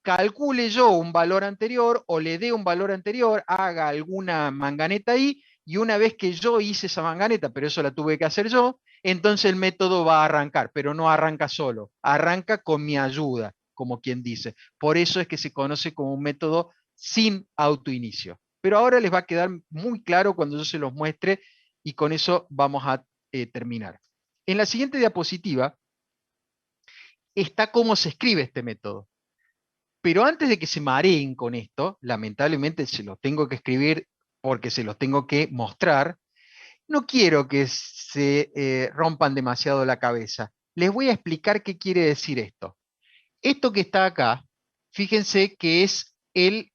calcule yo un valor anterior o le dé un valor anterior, haga alguna manganeta ahí, y una vez que yo hice esa manganeta, pero eso la tuve que hacer yo, entonces el método va a arrancar, pero no arranca solo, arranca con mi ayuda, como quien dice. Por eso es que se conoce como un método sin autoinicio. Pero ahora les va a quedar muy claro cuando yo se los muestre y con eso vamos a terminar. En la siguiente diapositiva está cómo se escribe este método. Pero antes de que se mareen con esto, lamentablemente se los tengo que escribir porque se los tengo que mostrar, no quiero que se rompan demasiado la cabeza. Les voy a explicar qué quiere decir esto. Esto que está acá, fíjense que es el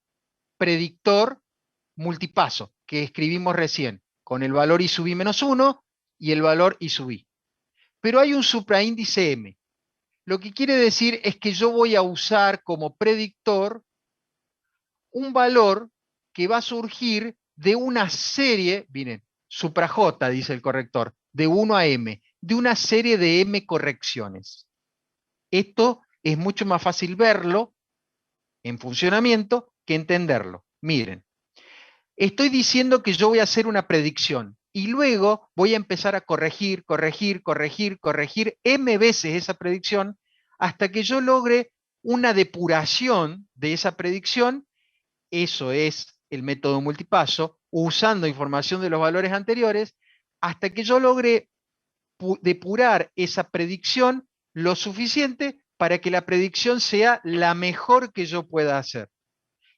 predictor multipaso que escribimos recién, con el valor I sub i menos 1 y el valor I sub i. Pero hay un supraíndice M. Lo que quiere decir es que yo voy a usar como predictor un valor que va a surgir de una serie, miren, supra J, dice el corrector, de 1 a M, de una serie de M correcciones. Esto es mucho más fácil verlo en funcionamiento que entenderlo. Miren, estoy diciendo que yo voy a hacer una predicción y luego voy a empezar a corregir, corregir, corregir, corregir M veces esa predicción hasta que yo logre una depuración de esa predicción. Eso es el método multipaso, usando información de los valores anteriores, hasta que yo logre depurar esa predicción lo suficiente para que la predicción sea la mejor que yo pueda hacer.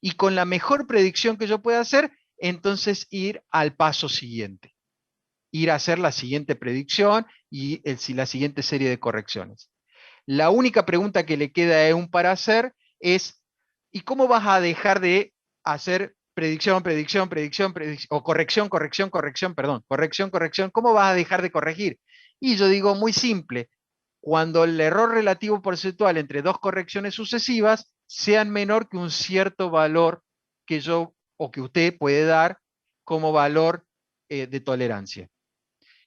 Y con la mejor predicción que yo pueda hacer, entonces ir al paso siguiente. Ir a hacer la siguiente predicción y la siguiente serie de correcciones. La única pregunta que le queda a EUN para hacer es, ¿y cómo vas a dejar de hacer predicción, predicción, predicción, o corrección, corrección, corrección, perdón, corrección, corrección? ¿Cómo vas a dejar de corregir? Y yo digo, muy simple, cuando el error relativo porcentual entre dos correcciones sucesivas sean menor que un cierto valor que yo o que usted puede dar como valor de tolerancia.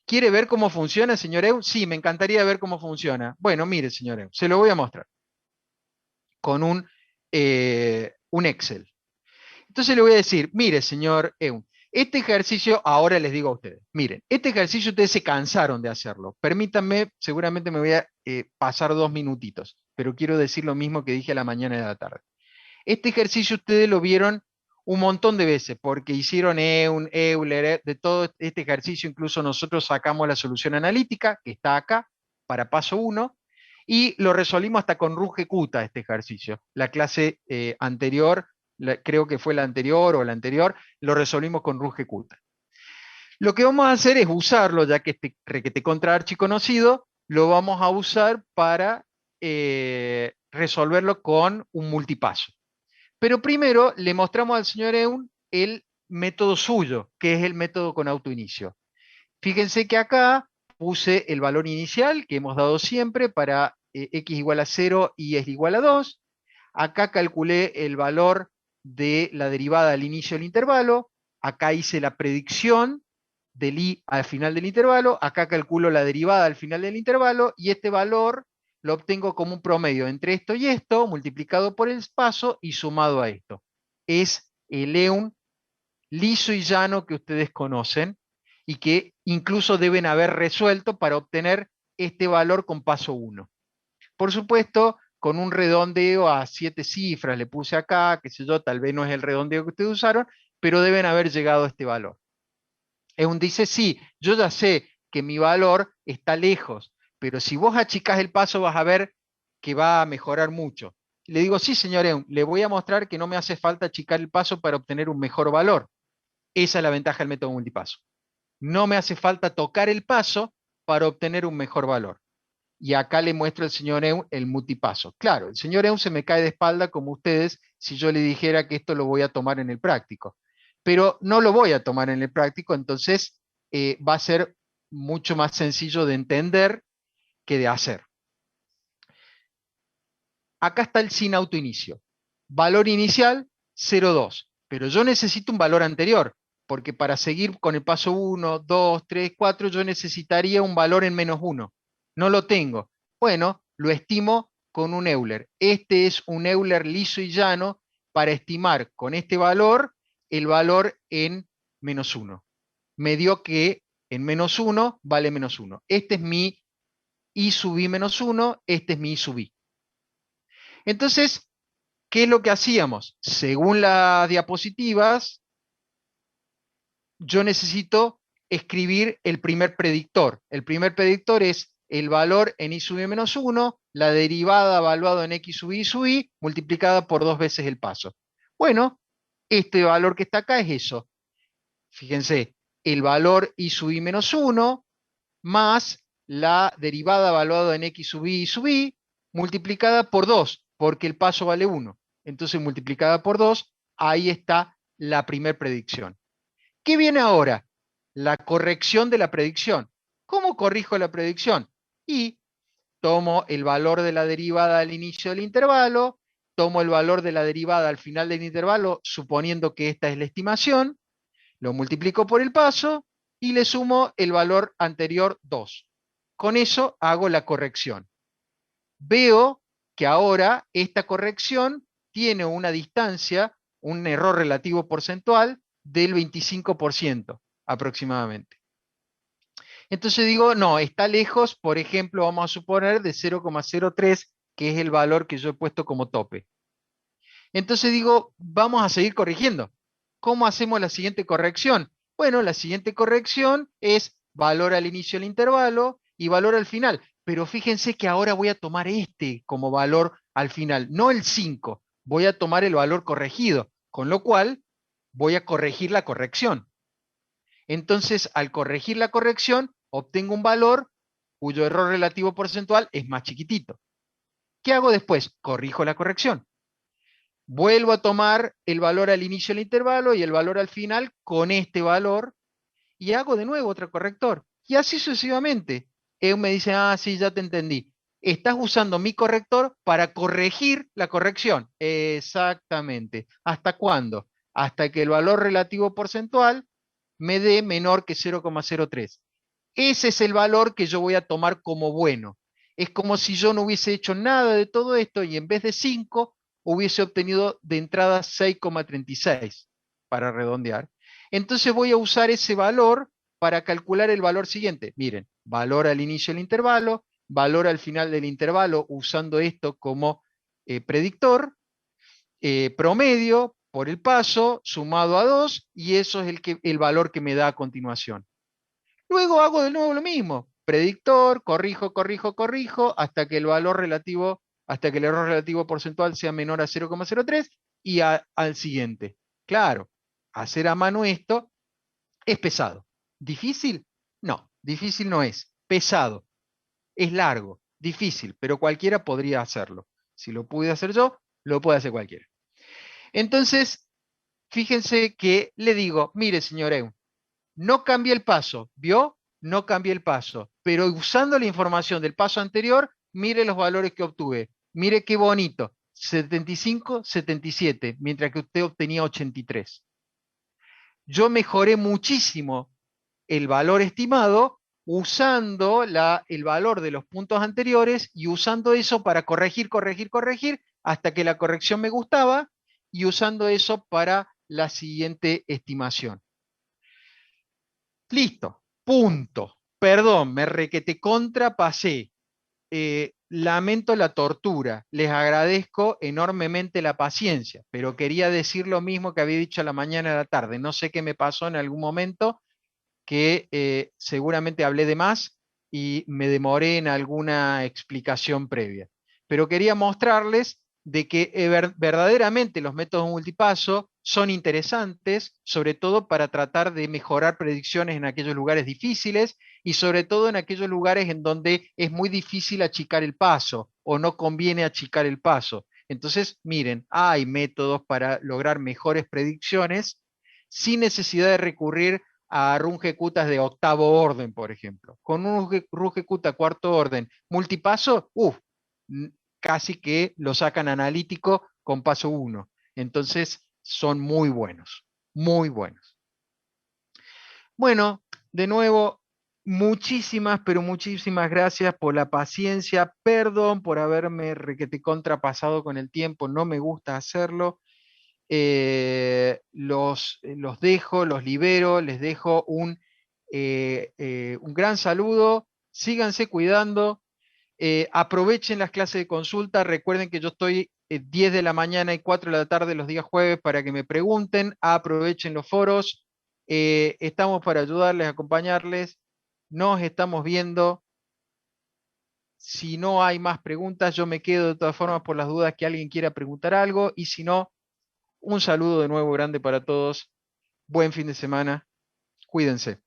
¿Quiere ver cómo funciona, señor Eu? Sí, me encantaría ver cómo funciona. Bueno, mire, señor Eu, se lo voy a mostrar con un Excel. Entonces le voy a decir, mire, señor Eu, este ejercicio, ahora les digo a ustedes, miren, este ejercicio ustedes se cansaron de hacerlo. Permítanme, seguramente me voy a pasar 2 minutitos, pero quiero decir lo mismo que dije a la mañana y a la tarde. Este ejercicio ustedes lo vieron un montón de veces, porque hicieron Euler, de todo este ejercicio, incluso nosotros sacamos la solución analítica, que está acá, para paso 1, y lo resolvimos hasta con RUGECUTA este ejercicio. La clase anterior, creo que fue la anterior o la anterior, lo resolvimos con RUGECUTA. Lo que vamos a hacer es usarlo, ya que este requete contra archiconocido, lo vamos a usar para resolverlo con un multipaso. Pero primero le mostramos al señor Eun el método suyo, que es el método con autoinicio. Fíjense que acá puse el valor inicial que hemos dado siempre para x igual a 0 y es igual a 2. Acá calculé el valor de la derivada al inicio del intervalo. Acá hice la predicción del i al final del intervalo. Acá calculo la derivada al final del intervalo y este valor lo obtengo como un promedio entre esto y esto, multiplicado por el paso y sumado a esto. Es el EUN liso y llano que ustedes conocen y que incluso deben haber resuelto para obtener este valor con paso 1. Por supuesto, con un redondeo a 7 cifras, le puse acá, qué sé yo, tal vez no es el redondeo que ustedes usaron, pero deben haber llegado a este valor. EUN dice, sí, yo ya sé que mi valor está lejos, pero si vos achicás el paso vas a ver que va a mejorar mucho. Le digo, sí, señor EUN, le voy a mostrar que no me hace falta achicar el paso para obtener un mejor valor. Esa es la ventaja del método multipaso. No me hace falta tocar el paso para obtener un mejor valor. Y acá le muestro al señor Eun el multipaso. Claro, el señor Eun se me cae de espalda como ustedes si yo le dijera que esto lo voy a tomar en el práctico. Pero no lo voy a tomar en el práctico, entonces va a ser mucho más sencillo de entender que de hacer. Acá está el sin autoinicio. Valor inicial, 0,2. Pero yo necesito un valor anterior. porque para seguir con el paso 1, 2, 3, 4, yo necesitaría un valor en -1. No lo tengo. Bueno, lo estimo con un Euler. Este es un Euler liso y llano para estimar con este valor el valor en -1. Me dio que en -1 vale -1. Este es mi I sub I -1, este es mi I sub I. Entonces, ¿qué es lo que hacíamos? Según las diapositivas, yo necesito escribir el primer predictor. El primer predictor es el valor en I sub I -1, la derivada evaluada en X sub I multiplicada por 2 veces el paso. Bueno, este valor que está acá es eso. Fíjense, el valor I sub I -1 más la derivada evaluada en X sub I multiplicada por 2, porque el paso vale 1. Entonces multiplicada por 2, ahí está la primer predicción. ¿Qué viene ahora? La corrección de la predicción. ¿Cómo corrijo la predicción? Y tomo el valor de la derivada al inicio del intervalo, tomo el valor de la derivada al final del intervalo, suponiendo que esta es la estimación, lo multiplico por el paso y le sumo el valor anterior 2. Con eso hago la corrección. Veo que ahora esta corrección tiene una distancia, un error relativo porcentual del 25% aproximadamente. Entonces digo, no, está lejos, por ejemplo, vamos a suponer de 0,03, que es el valor que yo he puesto como tope. Entonces digo, vamos a seguir corrigiendo. ¿Cómo hacemos la siguiente corrección? Bueno, la siguiente corrección es valor al inicio del intervalo y valor al final. Pero fíjense que ahora voy a tomar este como valor al final, no el 5. Voy a tomar el valor corregido, con lo cual voy a corregir la corrección. Entonces, al corregir la corrección, obtengo un valor cuyo error relativo porcentual es más chiquitito. ¿Qué hago después? Corrijo la corrección. Vuelvo a tomar el valor al inicio del intervalo y el valor al final con este valor y hago de nuevo otro corrector. Y así sucesivamente. EU me dice, ah, sí, ya te entendí. Estás usando mi corrector para corregir la corrección. Exactamente. ¿Hasta cuándo? Hasta que el valor relativo porcentual me dé menor que 0,03. Ese es el valor que yo voy a tomar como bueno. Es como si yo no hubiese hecho nada de todo esto y en vez de 5 hubiese obtenido de entrada 6,36 para redondear. Entonces voy a usar ese valor para calcular el valor siguiente. Miren, valor al inicio del intervalo, valor al final del intervalo usando esto como predictor, promedio por el paso sumado a 2 y eso es el valor que me da a continuación. Luego hago de nuevo lo mismo. Predictor, corrijo, corrijo, corrijo, hasta que el valor relativo, hasta que el error relativo porcentual sea menor a 0,03 y al siguiente. Claro, hacer a mano esto es pesado. ¿Difícil? No, difícil no es. Pesado. Es largo, difícil, pero cualquiera podría hacerlo. Si lo pude hacer yo, lo puede hacer cualquiera. Entonces, fíjense que le digo, mire, señor Eun, no cambié el paso, ¿vio? No cambié el paso, pero usando la información del paso anterior, mire los valores que obtuve. Mire qué bonito, 75, 77, mientras que usted obtenía 83. Yo mejoré muchísimo el valor estimado usando el valor de los puntos anteriores y usando eso para corregir, corregir, corregir, hasta que la corrección me gustaba y usando eso para la siguiente estimación. Listo, punto. Perdón, me requete contrapasé. Lamento la tortura. Les agradezco enormemente la paciencia, pero quería decir lo mismo que había dicho a la mañana y a la tarde. No sé qué me pasó en algún momento, que seguramente hablé de más y me demoré en alguna explicación previa. Pero quería mostrarles de que verdaderamente los métodos multipaso son interesantes, sobre todo para tratar de mejorar predicciones en aquellos lugares difíciles y sobre todo en aquellos lugares en donde es muy difícil achicar el paso o no conviene achicar el paso. Entonces, miren, hay métodos para lograr mejores predicciones sin necesidad de recurrir a runge-cutas de octavo orden, por ejemplo. Con un runge-cuta cuarto orden multipaso, casi que lo sacan analítico con paso 1. Entonces son muy buenos, muy buenos. Bueno, de nuevo, muchísimas, pero muchísimas gracias por la paciencia. Perdón por haberme requete contrapasado con el tiempo, no me gusta hacerlo. Los dejo, los libero, les dejo un gran saludo. Síganse cuidando. Aprovechen las clases de consulta. Recuerden que yo estoy 10 de la mañana y 4 de la tarde los días jueves para que me pregunten. Aprovechen los foros. Estamos para ayudarles, acompañarles. Nos estamos viendo. Si no hay más preguntas, yo me quedo de todas formas por las dudas que alguien quiera preguntar algo. Y si no, un saludo de nuevo grande para todos. Buen fin de semana. Cuídense.